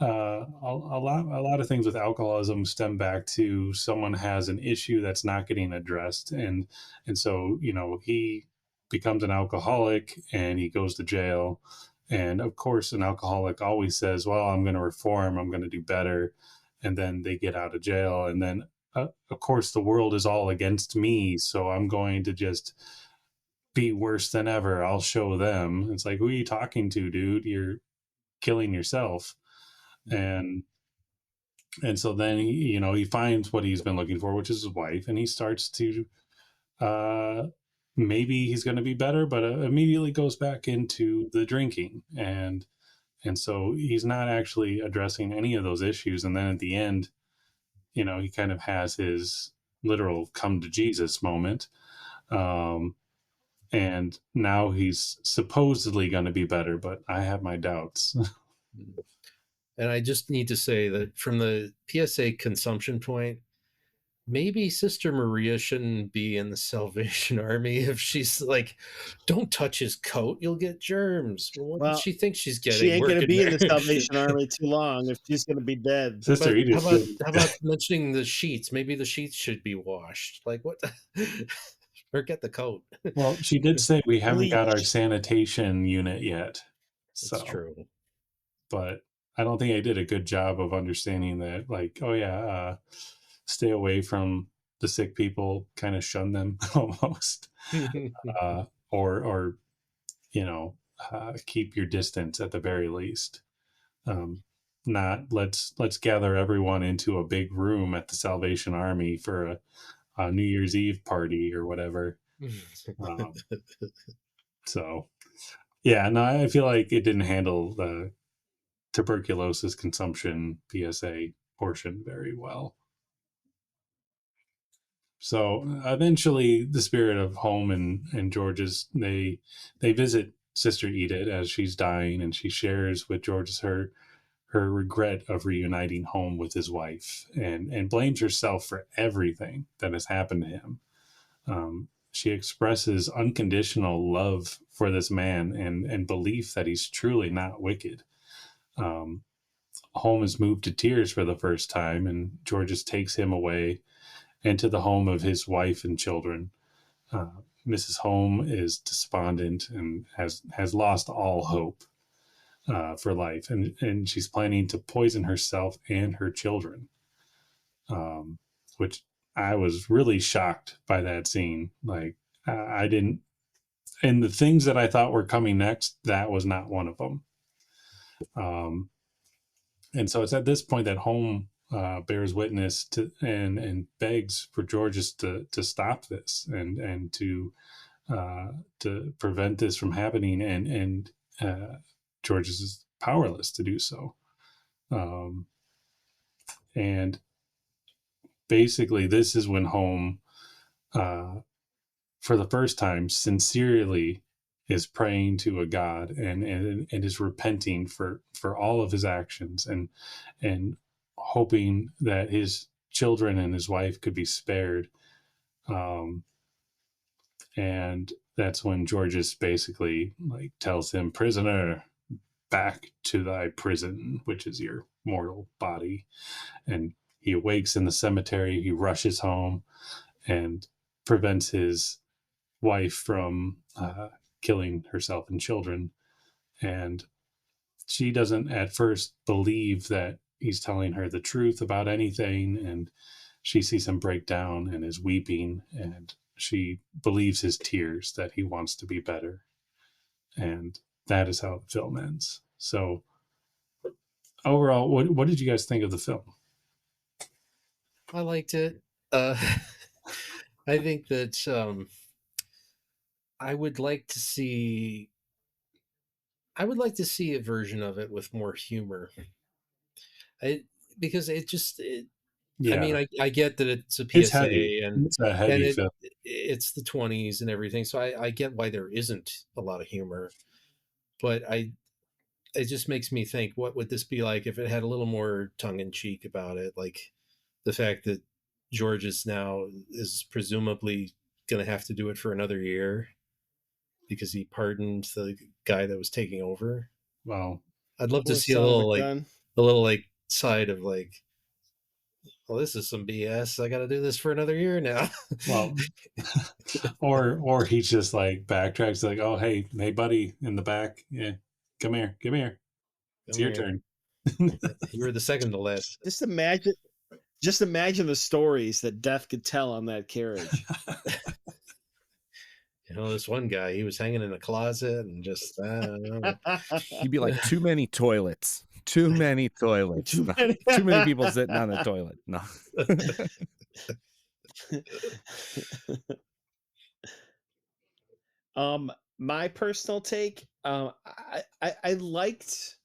Speaker 4: a lot of things with alcoholism stem back to someone has an issue that's not getting addressed, and so he becomes an alcoholic and he goes to jail, and of course an alcoholic always says, well, I'm going to reform, I'm going to do better, and then they get out of jail, and then of course the world is all against me, so I'm going to just be worse than ever. I'll show them. It's like, who are you talking to, dude? You're killing yourself. And so then he finds what he's been looking for, which is his wife, and he starts to uh maybe he's going to be better, but immediately goes back into the drinking, and so he's not actually addressing any of those issues. And then at the end, he kind of has his literal come to Jesus moment, um and now he's supposedly going to be better, but I have my doubts.
Speaker 1: And I just need to say that from the PSA consumption point, maybe Sister Maria shouldn't be in the Salvation Army if she's like, don't touch his coat, you'll get germs. What does she think she's getting?
Speaker 3: She ain't going to be
Speaker 1: there?
Speaker 3: in the Salvation Army too long if she's going to be dead.
Speaker 4: Sister
Speaker 1: But
Speaker 4: Edith,
Speaker 1: how about mentioning the sheets? Maybe the sheets should be washed. Like what? Forget the coat.
Speaker 4: well, she did say we haven't got our
Speaker 3: Bleach.
Speaker 4: sanitation unit yet.
Speaker 1: It's
Speaker 4: So,
Speaker 1: true.
Speaker 4: but I don't think I did a good job of understanding that, like, oh yeah, stay away from the sick people, kind of shun them almost, uh, or keep your distance at the very least. Not let's gather everyone into a big room at the Salvation Army for a New Year's Eve party or whatever. So yeah, no, I feel like it didn't handle the tuberculosis consumption PSA portion very well. So eventually the spirit of home and George's, they visit Sister Edith as she's dying, and she shares with George's her regret of reuniting home with his wife, and blames herself for everything that has happened to him. She expresses unconditional love for this man, and belief that he's truly not wicked. Home is moved to tears for the first time, and Georges takes him away into the home of his wife and children. Mrs. Home is despondent and has lost all hope for life, and she's planning to poison herself and her children, which I was really shocked by that scene. Like, I didn't, and the things that I thought were coming next, that was not one of them. And so it's at this point that Home bears witness to and begs for Georges to stop this and to prevent this from happening, and Georges is powerless to do so. And basically, this is when Home, for the first time, sincerely is praying to a God, and is repenting for all of his actions, and hoping that his children and his wife could be spared. And that's when Georges basically like tells him, prisoner, back to thy prison, which is your mortal body. And he awakes in the cemetery. He rushes home and prevents his wife from killing herself and children. And she doesn't at first believe that he's telling her the truth about anything. And she sees him break down and is weeping. And she believes his tears that he wants to be better. And that is how the film ends. So overall, what did you guys think of the film?
Speaker 1: I liked it. I think that I would like to see a version of it with more humor. Because I mean,
Speaker 4: Yeah,
Speaker 1: I get that it's a
Speaker 4: it's heavy.
Speaker 1: PSA, and
Speaker 4: It's a heavy film.
Speaker 1: it's the 20s and everything, so I get why there isn't a lot of humor. But it just makes me think, what would this be like if it had a little more tongue in cheek about it, like the fact that George is presumably going to have to do it for another year, because he pardoned the guy that was taking over.
Speaker 4: Well,
Speaker 1: I'd love to
Speaker 3: Poor
Speaker 1: see a
Speaker 3: son of
Speaker 1: little
Speaker 3: a
Speaker 1: like
Speaker 3: gun.
Speaker 1: side of like, well, this is some BS. I got to do this for another year now.
Speaker 4: well, or he just like backtracks like, oh hey buddy in the back, yeah, come here, it's
Speaker 1: Come
Speaker 4: your
Speaker 1: here.
Speaker 4: turn.
Speaker 1: You were the second to last.
Speaker 3: Just imagine the stories that Death could tell on that carriage.
Speaker 1: You know, this one guy, he was hanging in a closet and just,
Speaker 2: He'd be like, too many toilets. Too many toilets.
Speaker 3: Too
Speaker 2: No.
Speaker 3: many.
Speaker 2: Too many people sitting on the toilet. No.
Speaker 3: My personal take, I liked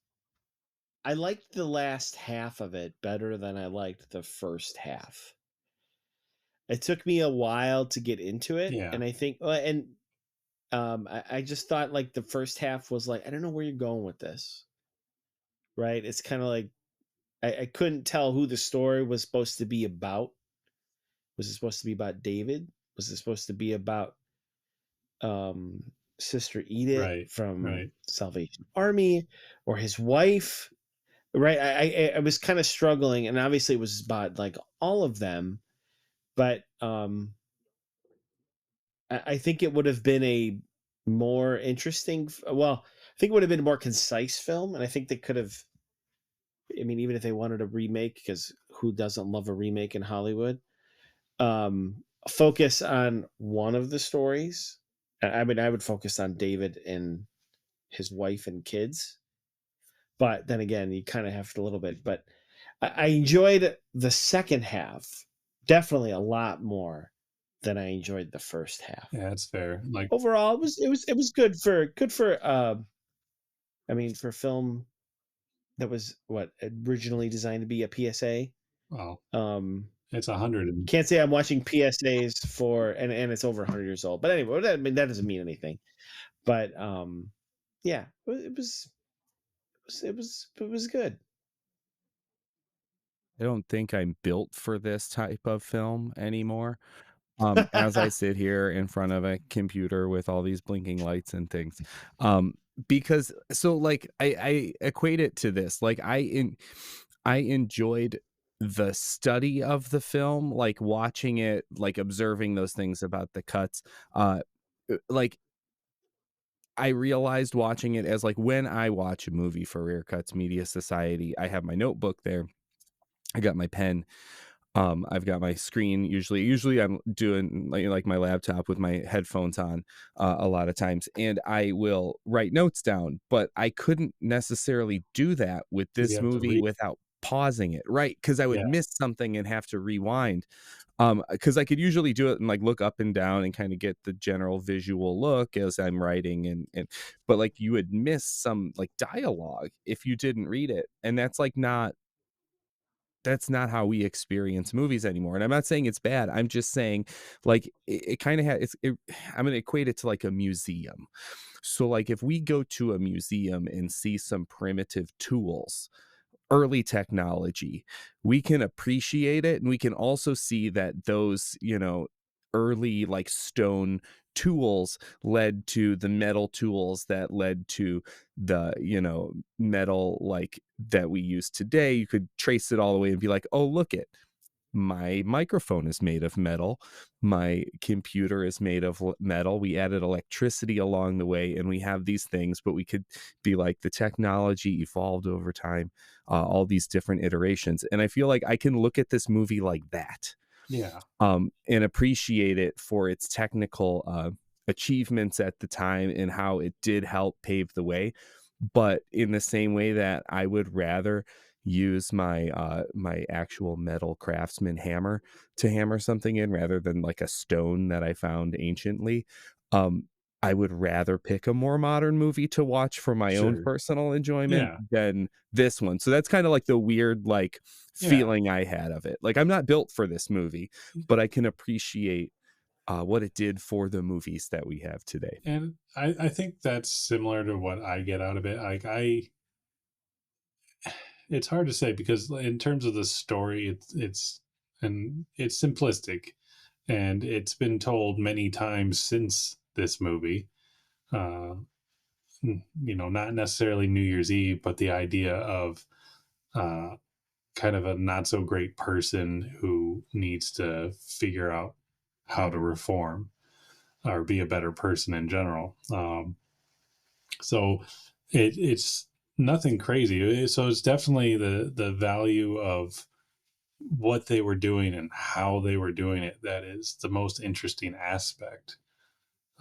Speaker 3: the last half of it better than I liked the first half. It took me a while to get into it,
Speaker 4: Yeah.
Speaker 3: and I think, I just thought like the first half was like, I don't know where you're going with this, right? It's kind of like I couldn't tell who the story was supposed to be about. Was it supposed to be about David? Was it supposed to be about Sister Edith from Salvation Army, or his wife? Right. I was kind of struggling, and obviously it was about like all of them, but I think it would have been a more interesting. Well, I think it would have been a more concise film, and I think they could have. I mean, even if they wanted a remake, because who doesn't love a remake in Hollywood? Focus on one of the stories. I mean, I would focus on David and his wife and kids. But then again, you kind of have to a little bit. But I enjoyed the second half definitely a lot more than I enjoyed the first half.
Speaker 4: Yeah, that's fair. Like
Speaker 3: overall, it was good for I mean, for a film that was what originally designed to be a PSA.
Speaker 4: Well, it's 100.
Speaker 3: Can't say I'm watching PSAs for and it's over 100 years old. But anyway, that doesn't mean anything. But yeah, it was good.
Speaker 2: I don't think I'm built for this type of film anymore. As I sit here in front of a computer with all these blinking lights and things. Because so like I equate it to this. Like I enjoyed the study of the film, like watching it, like observing those things about the cuts. Like I realized watching it as like when I watch a movie for Rare Cuts Media Society, I have my notebook there. I got my pen. I've got my screen. Usually I'm doing like my laptop with my headphones on a lot of times, and I will write notes down, but I couldn't necessarily do that with this movie without pausing it, right? Because I would miss something and have to rewind. Because I could usually do it and like look up and down and kind of get the general visual look as I'm writing, and but like you would miss some like dialogue if you didn't read it, and that's not how we experience movies anymore. And I'm not saying it's bad. I'm just saying like it kind of has, I'm going to equate it to like a museum. So like if we go to a museum and see some primitive tools, early technology, we can appreciate it. And we can also see that those, early like stone tools led to the metal tools that led to the metal like that we use today. You could trace it all the way and be like, oh, look it, my microphone is made of metal, my computer is made of metal, we added electricity along the way, and we have these things. But we could be like, the technology evolved over time, all these different iterations. And I feel like I can look at this movie like that, and appreciate it for its technical achievements at the time and how it did help pave the way. But in the same way that I would rather use my my actual metal craftsman hammer to hammer something in rather than like a stone that I found anciently, I would rather pick a more modern movie to watch for my own personal enjoyment than this one. So that's kind of like the weird like feeling I had of it. Like I'm not built for this movie, but I can appreciate what it did for the movies that we have today.
Speaker 4: And I think that's similar to what I get out of it. Like it's hard to say because in terms of the story, it's simplistic, and it's been told many times since this movie. uh, not necessarily New Year's Eve, but the idea of uh, kind of a not so great person who needs to figure out how to reform or be a better person in general. So it's nothing crazy. So it's definitely the value of what they were doing and how they were doing it that is the most interesting aspect.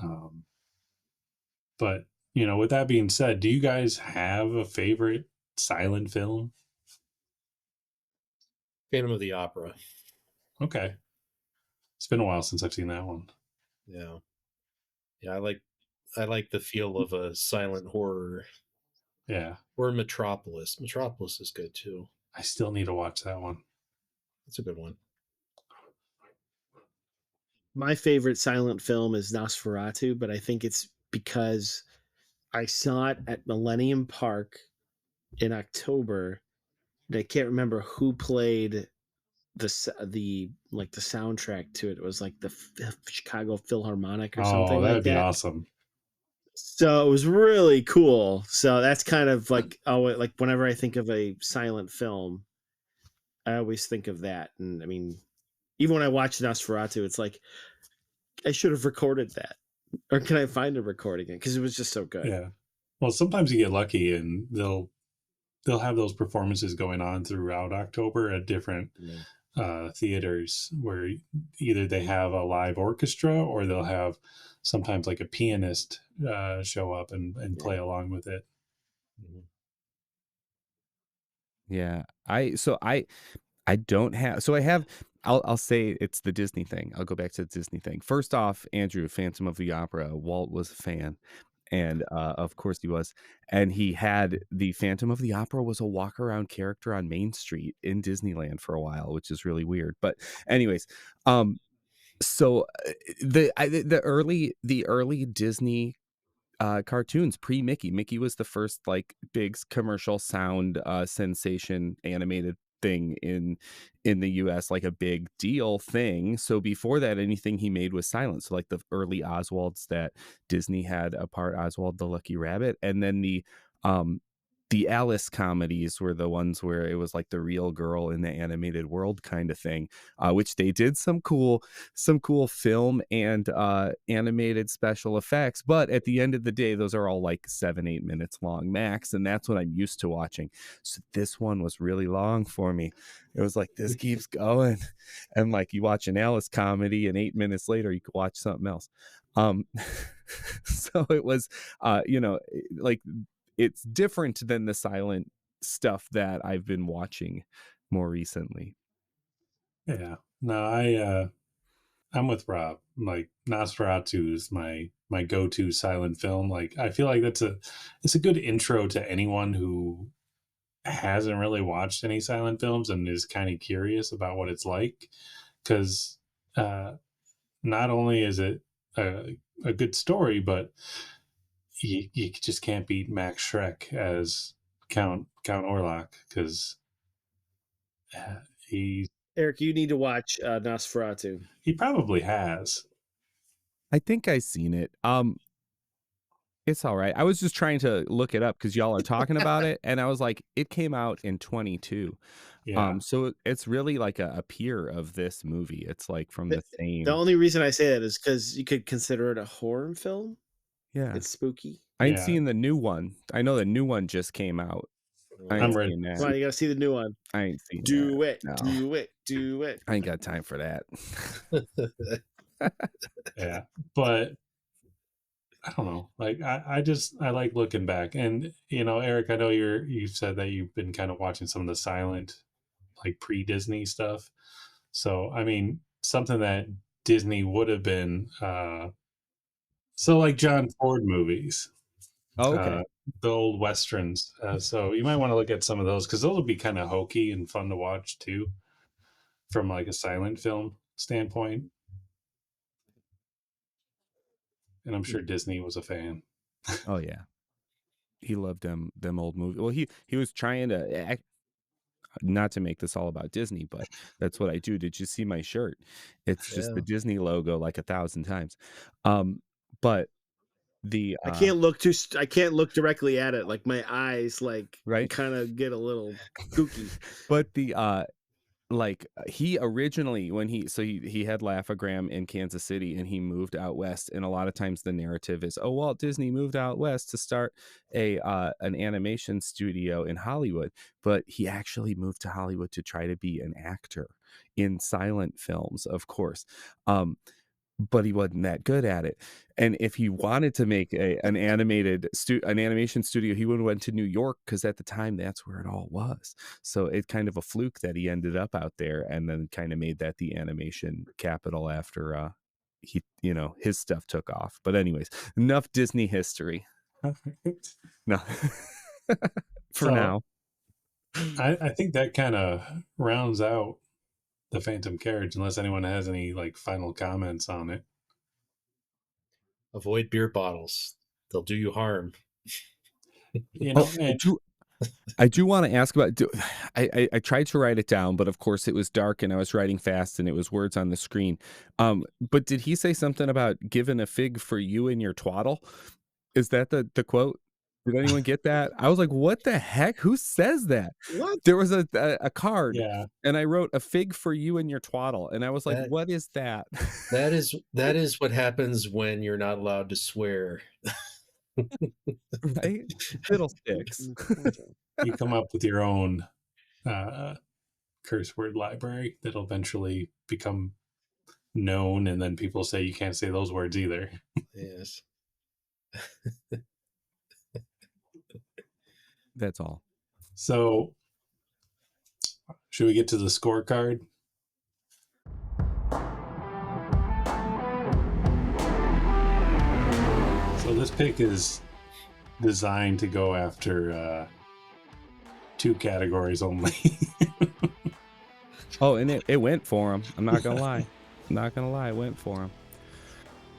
Speaker 4: Um, but with that being said, do you guys have a favorite silent film?
Speaker 1: Phantom of the Opera.
Speaker 4: Okay, it's been a while since I've seen that one.
Speaker 1: Yeah. Yeah, I like the feel of a silent horror.
Speaker 4: Yeah,
Speaker 1: Or Metropolis. Metropolis is good too.
Speaker 4: I still need to watch that one.
Speaker 1: That's a good one.
Speaker 3: My favorite silent film is Nosferatu, but I think it's because I saw it at Millennium Park in October. And I can't remember who played the soundtrack to it. It was like the Chicago Philharmonic or something
Speaker 4: Oh,
Speaker 3: like
Speaker 4: that'd be
Speaker 3: that.
Speaker 4: awesome.
Speaker 3: So it was really cool. So that's kind of like like whenever I think of a silent film, I always think of that. And I mean, even when I watch Nosferatu, it's like I should have recorded that, or can I find a recording it? Because it was just so good.
Speaker 4: Yeah. Well, sometimes you get lucky and they'll have those performances going on throughout October at different theaters where either they have a live orchestra or they'll have sometimes like a pianist show up and play along with it.
Speaker 2: Yeah. I don't have, so I have, I'll say it's the Disney thing. I'll go back to the Disney thing. First off, Andrew, Phantom of the Opera, Walt was a fan. And of course he was. And he had the Phantom of the Opera was a walk around character on Main Street in Disneyland for a while, which is really weird. But anyways, so the early Disney cartoons Mickey was the first like big commercial sound sensation animated thing in the US, like a big deal thing. So before that, anything he made was silent. So like the early Oswalds that Disney had, apart Oswald the Lucky Rabbit, and then the Alice comedies were the ones where it was like the real girl in the animated world kind of thing, which they did some cool film and animated special effects. But at the end of the day, those are all like 7-8 minutes long max, and that's what I'm used to watching. So this one was really long for me. It was like, this keeps going, and like you watch an Alice comedy, and 8 minutes later you could watch something else. So it was, like, it's different than the silent stuff that I've been watching more recently.
Speaker 4: Yeah. No, I'm with Rob. Like Nosferatu is my go-to silent film. Like I feel like it's a good intro to anyone who hasn't really watched any silent films and is kind of curious about what it's like, because not only is it a good story, but you just can't beat Max Schreck as Count Orlok, because he
Speaker 3: Eric, you need to watch Nosferatu.
Speaker 4: probably has.
Speaker 2: I think I've seen it. It's all right. I was just trying to look it up because y'all are talking about it, and I was like, it came out in 22.
Speaker 4: Yeah.
Speaker 2: So it's really like a peer of this movie. It's like from the same.
Speaker 3: The only reason I say that is because you could consider it a horror film.
Speaker 2: Yeah,
Speaker 3: It's spooky.
Speaker 2: I ain't seen the new one. I know the new one just came out.
Speaker 4: I'm ready.
Speaker 2: That.
Speaker 3: Come on, you gotta see the new one.
Speaker 2: I ain't seen
Speaker 3: do
Speaker 2: that.
Speaker 3: it. No. Do it.
Speaker 2: I ain't got time for that.
Speaker 4: Yeah, but I don't know. Like I like looking back, and Eric, I know you said that you've been kind of watching some of the silent, like pre-Disney stuff. So I mean, something that Disney would have been, so like John Ford movies.
Speaker 2: Oh, okay.
Speaker 4: The old westerns. So you might want to look at some of those, because those will be kind of hokey and fun to watch too, from like a silent film standpoint. And I'm sure Disney was a fan.
Speaker 2: Oh yeah, he loved them old movies. Well, he was trying to not to make this all about Disney, but that's what I do. Did you see my shirt? It's just the Disney logo like 1,000 times. But
Speaker 3: I can't look directly at it. Like my eyes
Speaker 2: right.
Speaker 3: kind of get a little kooky.
Speaker 2: But he originally, when he had Laugh-O-Gram in Kansas City and he moved out west, and a lot of times the narrative is, oh, Walt Disney moved out west to start an animation studio in Hollywood, but he actually moved to Hollywood to try to be an actor in silent films, of course. But he wasn't that good at it. And if he wanted to make an animation studio, he would have went to New York, because at the time that's where it all was. So it's kind of a fluke that he ended up out there, and then kind of made that the animation capital after his stuff took off. But anyways, enough Disney history. No. For now.
Speaker 4: I think that kind of rounds out the Phantom Carriage, unless anyone has any final comments on it.
Speaker 1: Avoid beer bottles; they'll do you harm.
Speaker 2: I do want to ask about. I tried to write it down, but of course it was dark and I was writing fast and it was words on the screen. But did he say something about giving a fig for you and your twaddle? Is that the quote? Did anyone get that? I was like, what the heck? Who says that?
Speaker 3: What?
Speaker 2: There was a card,
Speaker 4: Yeah,
Speaker 2: and I wrote a fig for you and your twaddle, and I was like, what is that?
Speaker 1: That is what happens when you're not allowed to swear.
Speaker 2: Right? Fiddlesticks.
Speaker 4: you come up with your own curse word library that'll eventually become known, and then people say you can't say those words either.
Speaker 1: Yes.
Speaker 2: That's all.
Speaker 4: So, should we get to the scorecard? So this pick is designed to go after 2 categories only.
Speaker 2: Oh, and it went for him. I'm not gonna lie. It went for him.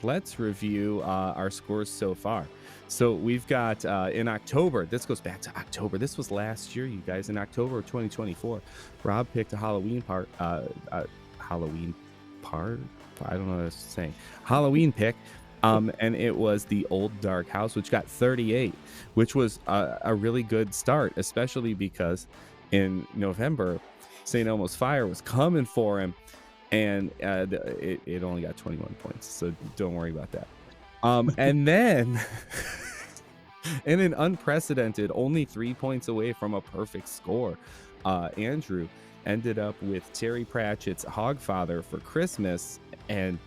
Speaker 2: Let's review our scores so far. So we've got in October, this goes back to October. This was last year, you guys. In October of 2024, Rob picked a Halloween part. I don't know what to say. Halloween pick. And it was The Old Dark House, which got 38, which was a really good start, especially because in November, St. Elmo's Fire was coming for him, and it only got 21 points, so don't worry about that. And then, in an unprecedented, only 3 points away from a perfect score, Andrew ended up with Terry Pratchett's Hogfather for Christmas, and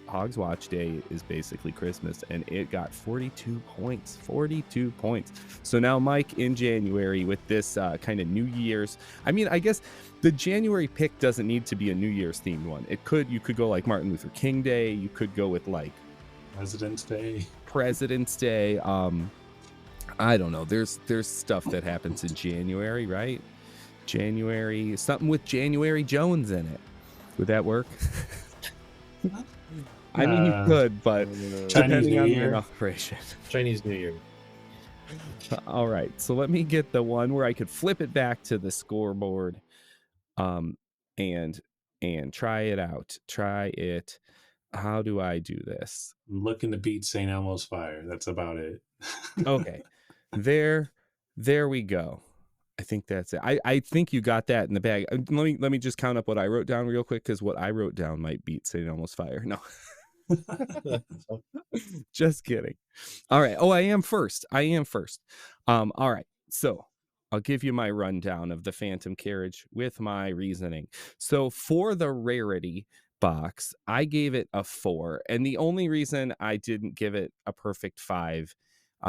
Speaker 2: Hogs Watch Day is basically Christmas, and it got 42 points. So now, Mike, in January with this kind of New Year's, I guess the January pick doesn't need to be a New Year's themed one. You could go like Martin Luther King Day. You could go with like
Speaker 4: President's Day.
Speaker 2: I don't know. There's stuff that happens in January, right? January, something with January Jones in it. Would that work? I mean, you could, but depending on your operation.
Speaker 1: Chinese New Year.
Speaker 2: All right, so let me get the one where I could flip it back to the scoreboard, and try it out. Try it. How do I do this?
Speaker 4: I'm looking to beat St. Elmo's Fire. That's about it.
Speaker 2: Okay, there we go. I think that's it. I think you got that in the bag. Let me just count up what I wrote down real quick, because what I wrote down might beat St. Elmo's Fire. No. Just kidding. All right. Oh, I am first. All right. So I'll give you my rundown of the Phantom Carriage with my reasoning. So for the rarity box, I gave it a 4. And the only reason I didn't give it a perfect 5,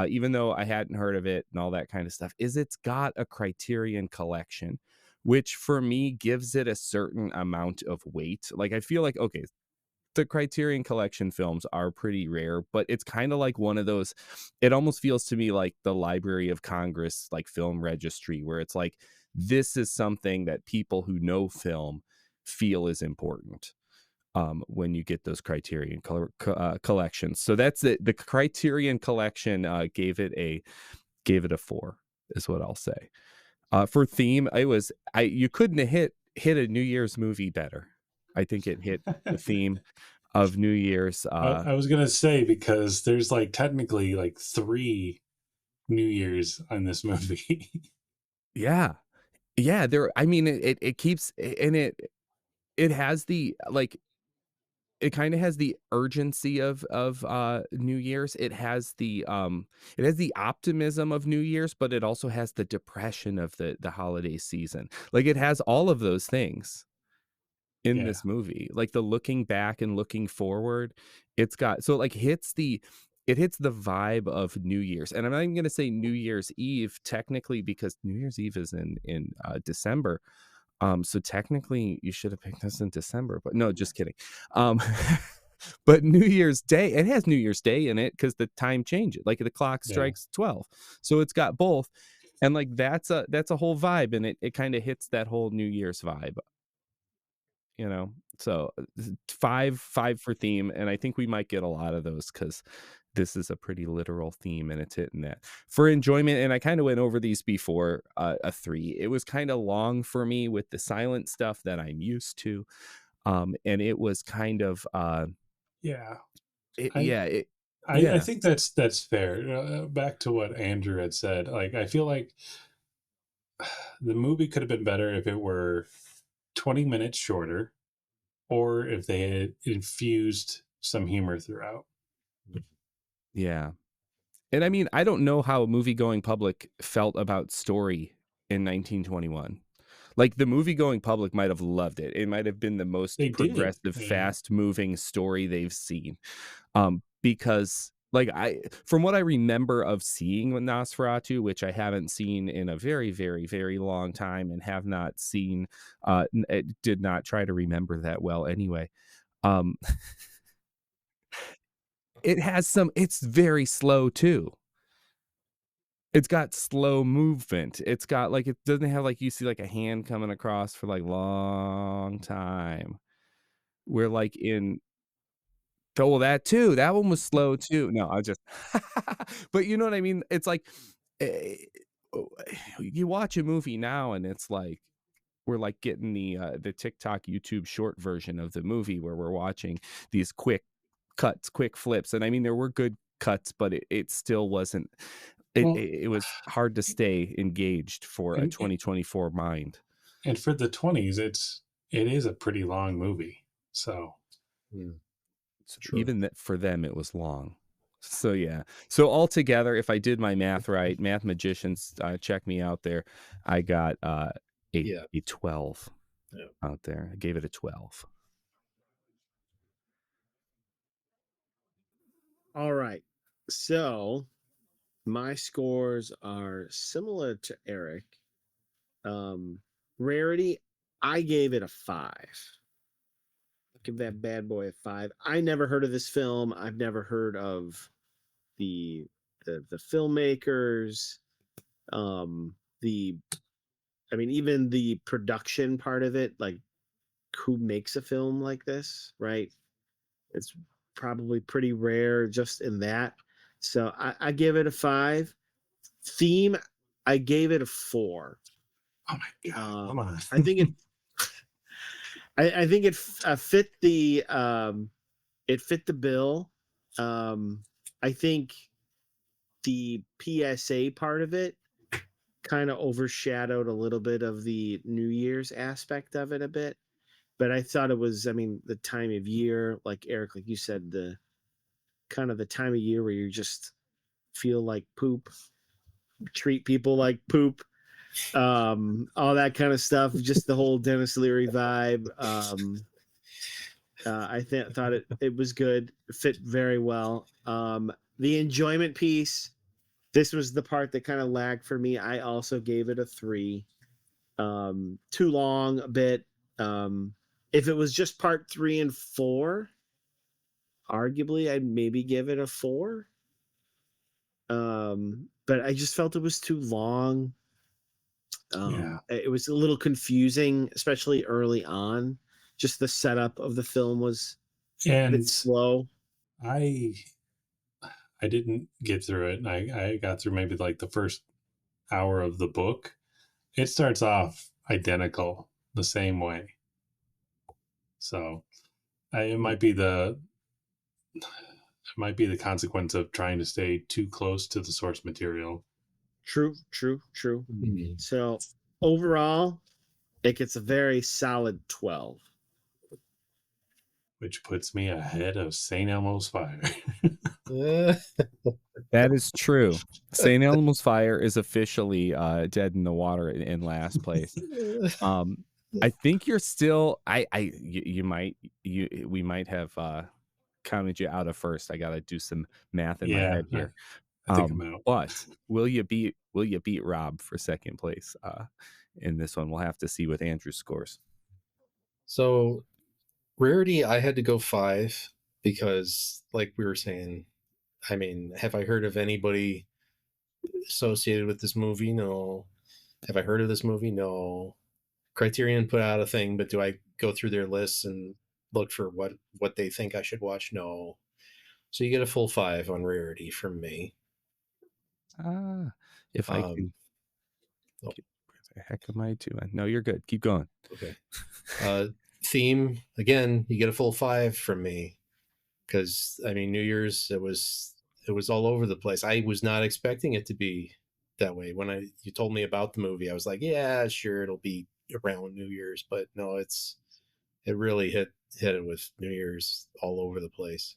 Speaker 2: even though I hadn't heard of it and all that kind of stuff, is it's got a Criterion Collection, which for me gives it a certain amount of weight. Like, I feel like, okay, the Criterion Collection films are pretty rare, but it's kind of like one of those, it almost feels to me like the Library of Congress, like film registry, where it's like, this is something that people who know film feel is important. When you get those Criterion collections. So that's it. The Criterion Collection gave it a 4, is what I'll say. For theme, you couldn't have hit a New Year's movie better. I think it hit the theme. of New Year's.
Speaker 4: I was gonna say, because there's like technically like 3 New Year's on this movie.
Speaker 2: Yeah. Yeah, there I mean it keeps and it has the like it kind of has the urgency of New Year's. It has the optimism of New Year's, but it also has the depression of the holiday season. Like it has all of those things in
Speaker 4: Yeah,
Speaker 2: this movie. Like the looking back and looking forward. It's got so it like it hits the vibe of New Year's. And I'm not even going to say New Year's Eve technically because New Year's Eve is in December. So technically you should have picked this in December, but no, just kidding. Um, but New Year's Day, it has New Year's Day in it because the time changes. Like the clock
Speaker 4: yeah.
Speaker 2: strikes 12. So it's got both. And like that's a whole vibe, and it kind of hits that whole New Year's vibe, you know. So five for theme, and I think we might get a lot of those because this is a pretty literal theme and it's hitting that for enjoyment. And I kind of went over these before. A 3, it was kind of long for me with the silent stuff that I'm used to, and it was kind of
Speaker 4: Yeah.
Speaker 2: it,
Speaker 4: I
Speaker 2: yeah it,
Speaker 4: I
Speaker 2: yeah
Speaker 4: think that's fair. Back to what Andrew had said. Like, I feel like the movie could have been better if it were 20 minutes shorter, or if they had infused some humor throughout.
Speaker 2: yeah. And I mean, I don't know how a movie going public felt about story in 1921. Like the movie going public might have loved it. It might have been the most
Speaker 4: They did.
Speaker 2: progressive,
Speaker 4: Yeah.
Speaker 2: fast moving story they've seen. Because like from what I remember of seeing Nosferatu, which I haven't seen in a very, very, very long time and have not seen, it did not try to remember that well anyway. Um, it's very slow too. It's got slow movement. It's got like, it doesn't have like you see like a hand coming across for like long time. We're like in well, that too. That one was slow too. No, I just but you know what I mean? It's like eh, oh, you watch a movie now and it's like we're like getting the TikTok YouTube short version of the movie where we're watching these quick cuts, quick flips. And I mean there were good cuts, but it still wasn't
Speaker 4: Well,
Speaker 2: it was hard to stay engaged for a
Speaker 4: and
Speaker 2: 2024 mind.
Speaker 4: and for the 20s, it is a pretty long movie. So
Speaker 1: It's true.
Speaker 2: Even that for them it was long. So yeah. So altogether, if I did my math right, math magicians, check me out there. I got a 12 out there. I gave it a 12.
Speaker 3: All right. So my scores are similar to Eric. Rarity, I gave it a 5. Give that bad boy a 5. I never heard of this film. I've never heard of the the filmmakers. The I mean, even the production part of it, like who makes a film like this, right? It's probably pretty rare just in that. So I give it a 5. Theme, I gave it a 4.
Speaker 4: oh my god, come on.
Speaker 3: I think I think it fit the bill. I think the PSA part of it kind of overshadowed a little bit of the New Year's aspect of it a bit. But I thought it was, I mean, the time of year, like Eric, like you said, the kind of the time of year where you just feel like poop, treat people like poop, all that kind of stuff. Just the whole Dennis Leary vibe. I thought it was good, it fit very well. The enjoyment piece, this was the part that kind of lagged for me. I also gave it a 3. Too long a bit. If it was just part 3 and 4, arguably I'd maybe give it a 4. But I just felt it was too long.
Speaker 4: Yeah.
Speaker 3: It was a little confusing, especially early on. Just the setup of the film was a bit
Speaker 4: And
Speaker 3: slow.
Speaker 4: I didn't get through it. I got through maybe like the first hour of the book. It starts off identical the same way. So It might be the consequence of trying to stay too close to the source material.
Speaker 3: True. So overall, it gets a very solid 12.
Speaker 4: Which puts me ahead of St. Elmo's Fire.
Speaker 2: That is true. St. Elmo's Fire is officially dead in the water in last place. I think you're still. We might have counted you out of first. I gotta do some math in my head here.
Speaker 4: I think I'm out.
Speaker 2: But will you beat Rob for second place in this one? We'll have to see with Andrew's scores.
Speaker 1: So rarity, I had to go 5 because, like we were saying, I mean, have I heard of anybody associated with this movie? No. Have I heard of this movie? No. Criterion put out a thing, but do I go through their lists and look for what they think I should watch? No. So you get a full 5 on rarity from me.
Speaker 2: If I can. Where the heck am I doing? No, you're good. Keep going.
Speaker 1: Okay. Theme, again, you get a full 5 from me because, I mean, New Year's, it was all over the place. I was not expecting it to be that way. When you told me about the movie, I was like, yeah, sure, it'll be around New Year's, but no, it really hit it with New Year's all over the place.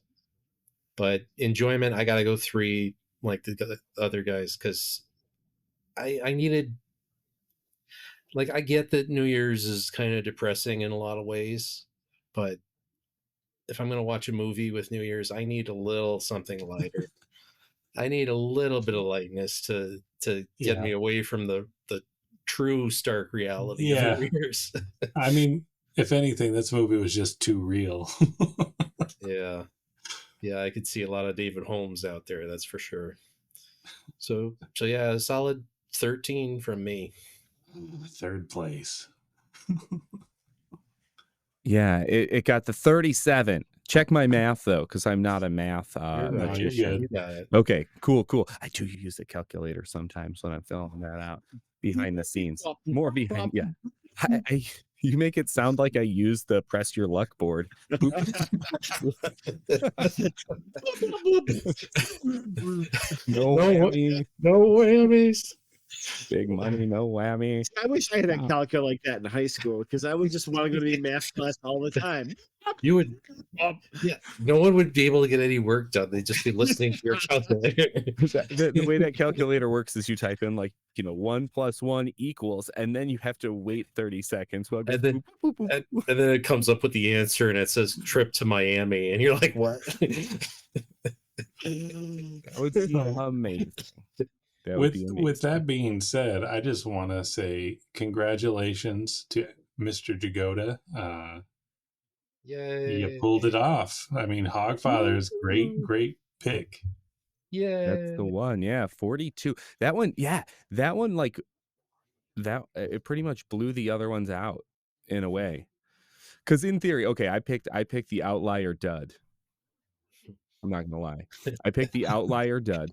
Speaker 1: But enjoyment, I gotta go 3 like the other guys, because I needed, like, I get that New Year's is kind of depressing in a lot of ways, but if I'm gonna watch a movie with New Year's, I need a little something lighter. I need a little bit of lightness to get me away from the true stark reality of New Year's.
Speaker 4: I mean, if anything, this movie was just too real.
Speaker 1: Yeah, I could see a lot of David Holmes out there, that's for sure. So yeah, a solid 13 from me.
Speaker 4: Third place.
Speaker 2: Yeah, it got the 37. Check my math though, because I'm not a math magician.
Speaker 1: You got it.
Speaker 2: Okay, cool. I do use a calculator sometimes when I'm filling that out behind the scenes. More behind, yeah. You make it sound like I use the press your luck board.
Speaker 1: No whammies.
Speaker 2: Big money, no whammy.
Speaker 3: I wish I had a calculator like that in high school because I would just want to go to the math class all the time.
Speaker 1: You would, yeah. No one would be able to get any work done. They'd just be listening to your calculator.
Speaker 2: The way that calculator works is you type in 1 + 1 =, and then you have to wait 30 seconds.
Speaker 1: And then it comes up with the answer, and it says trip to Miami, and you're like, what?
Speaker 2: That would be amazing.
Speaker 4: With that being said, I just want to say congratulations to Mr. Jagoda.
Speaker 1: Yay!
Speaker 2: You
Speaker 4: pulled it off. I mean, Hogfather's great pick.
Speaker 1: Yeah,
Speaker 2: that's the one. Yeah, 42. That one. Yeah, that one. It pretty much blew the other ones out in a way. Because in theory, okay, I picked the outlier dud. I'm not gonna lie, I picked the outlier dud.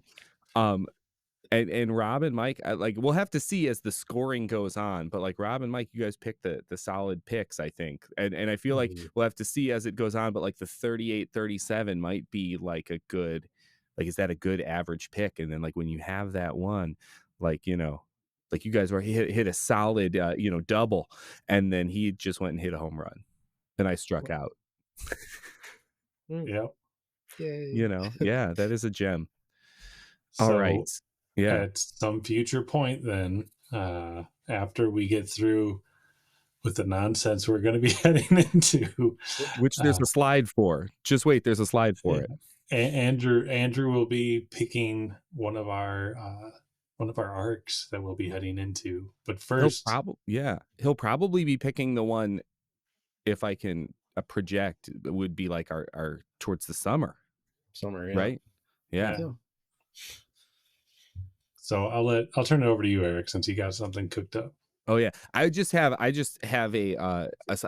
Speaker 2: And Rob and Mike, we'll have to see as the scoring goes on, but Rob and Mike, you guys picked the solid picks, I think. And I feel like we'll have to see as it goes on, but the 38-37 might be a good, is that a good average pick? And then when you have that one, you guys were hit a solid, double, and then he just went and hit a home run, and I struck out.
Speaker 4: Yep.
Speaker 1: Yay.
Speaker 2: Yeah, that is a gem.
Speaker 4: So,
Speaker 2: all right. Yeah.
Speaker 4: At some future point, then, after we get through with the nonsense we're going to be heading into,
Speaker 2: which there's a slide for. Just wait, there's a slide for it.
Speaker 4: Andrew will be picking one of our arcs that we'll be heading into. But first,
Speaker 2: he'll probably be picking the one, if I can project, would be our towards the summer,
Speaker 1: yeah.
Speaker 2: Right? Yeah.
Speaker 4: So I'll turn it over to you, Eric, since you got something cooked up.
Speaker 2: Oh yeah, I just have I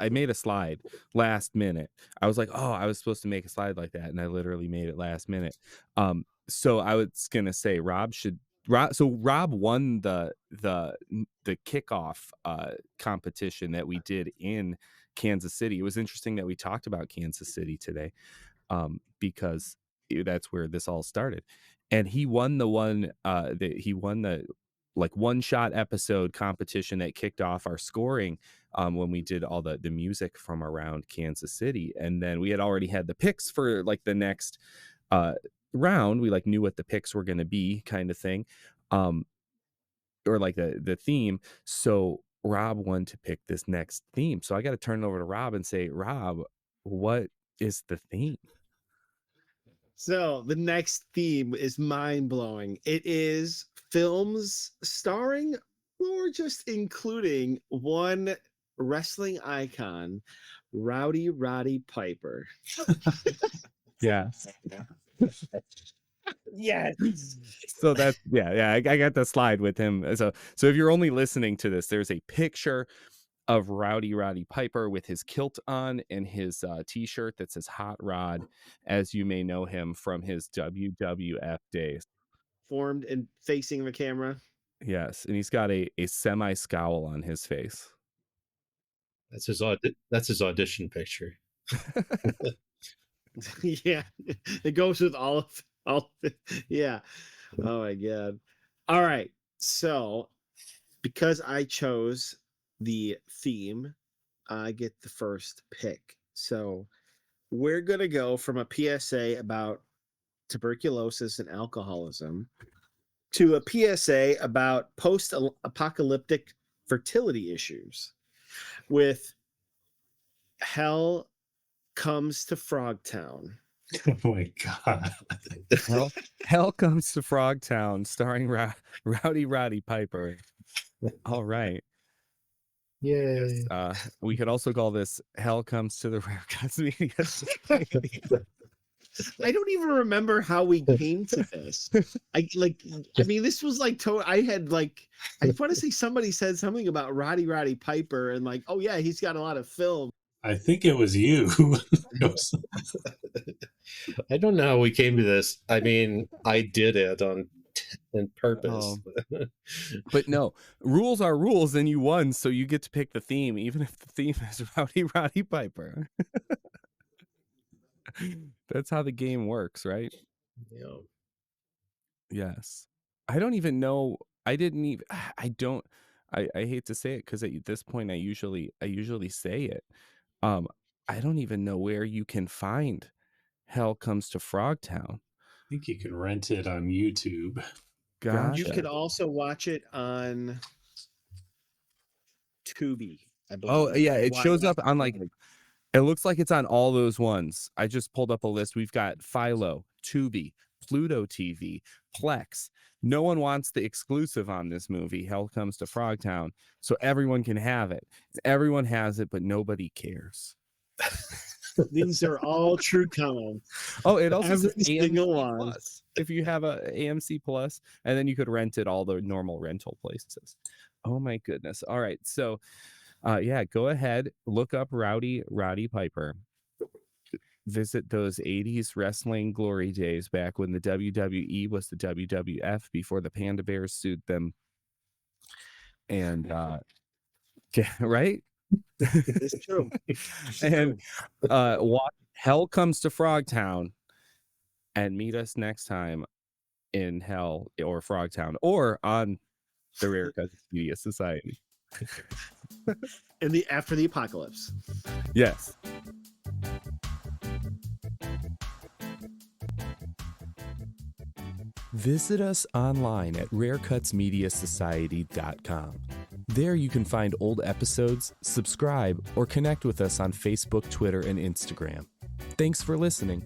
Speaker 2: made a slide last minute. I was like, oh, I was supposed to make a slide like that, and I literally made it last minute. So I was gonna say Rob should Rob won the kickoff competition that we did in Kansas City. It was interesting that we talked about Kansas City today, because that's where this all started. And he won the like one shot episode competition that kicked off our scoring when we did all the music from around Kansas City. And then we had already had the picks for like the next round. We like knew what the picks were going to be, kind of thing, or like the theme. So Rob wanted to pick this next theme, so I got to turn it over to Rob and say, Rob, what is the theme?
Speaker 3: So the next theme is mind-blowing. It is films starring or just including one wrestling icon, Rowdy Roddy Piper.
Speaker 2: Yes.
Speaker 3: Yes.
Speaker 2: So that's I got the slide with him. So if you're only listening to this, there's a picture of Rowdy Roddy Piper with his kilt on and his t-shirt that says Hot Rod, as you may know him from his WWF days.
Speaker 3: Formed and facing the camera.
Speaker 2: Yes, and he's got a semi scowl on his face.
Speaker 1: That's his audition picture.
Speaker 3: Yeah, it goes with all. Yeah. Oh my god. All right. So, because I chose the theme, I get the first pick. So, we're gonna go from a PSA about tuberculosis and alcoholism to a PSA about post-apocalyptic fertility issues with Hell Comes to Frogtown.
Speaker 4: Oh my god.
Speaker 2: Hell Comes to Frogtown, starring Rowdy Roddy Piper. All right.
Speaker 1: Yay.
Speaker 2: We could also call this Hell Comes to the Rare Cuts Media Society.
Speaker 3: I don't even remember how we came to this. I mean, this was like, I want to say somebody said something about Roddy Piper and like, oh yeah, he's got a lot of film.
Speaker 4: I think it was you.
Speaker 1: I don't know how we came to this. I mean, I did it on purpose.
Speaker 2: But no, rules are rules, and you won, so you get to pick the theme, even if the theme is Rowdy Roddy Piper. That's how the game works, right?
Speaker 1: Yeah.
Speaker 2: Yes. I don't even know. I hate to say it because at this point I usually say it. I don't even know where you can find Hell Comes to Frogtown.
Speaker 4: I think you can rent it on YouTube.
Speaker 2: Gotcha.
Speaker 3: You could also watch it on Tubi, I believe.
Speaker 2: Oh yeah, it shows up on like, it looks like it's on all those ones. I just pulled up a list. We've got Philo, Tubi, Pluto TV, Plex. No one wants the exclusive on this movie, Hell Comes to Frogtown, so everyone can have it. Everyone has it, but nobody cares.
Speaker 3: These are all true comments.
Speaker 2: Oh, it also
Speaker 3: Every
Speaker 2: says
Speaker 3: single
Speaker 2: AMC
Speaker 3: one.
Speaker 2: Plus if you have a AMC Plus, and then you could rent it all the normal rental places. Oh my goodness. All right. So yeah, go ahead, look up Rowdy Roddy Piper. Visit those 80s wrestling glory days back when the WWE was the WWF before the Panda Bears sued them. And right?
Speaker 3: It's true.
Speaker 2: And watch Hell Comes to Frogtown and meet us next time in Hell or Frogtown or on the Rare Cuts Media Society.
Speaker 3: After the apocalypse.
Speaker 2: Yes. Visit us online at rarecutsmediasociety.com. There you can find old episodes, subscribe, or connect with us on Facebook, Twitter, and Instagram. Thanks for listening.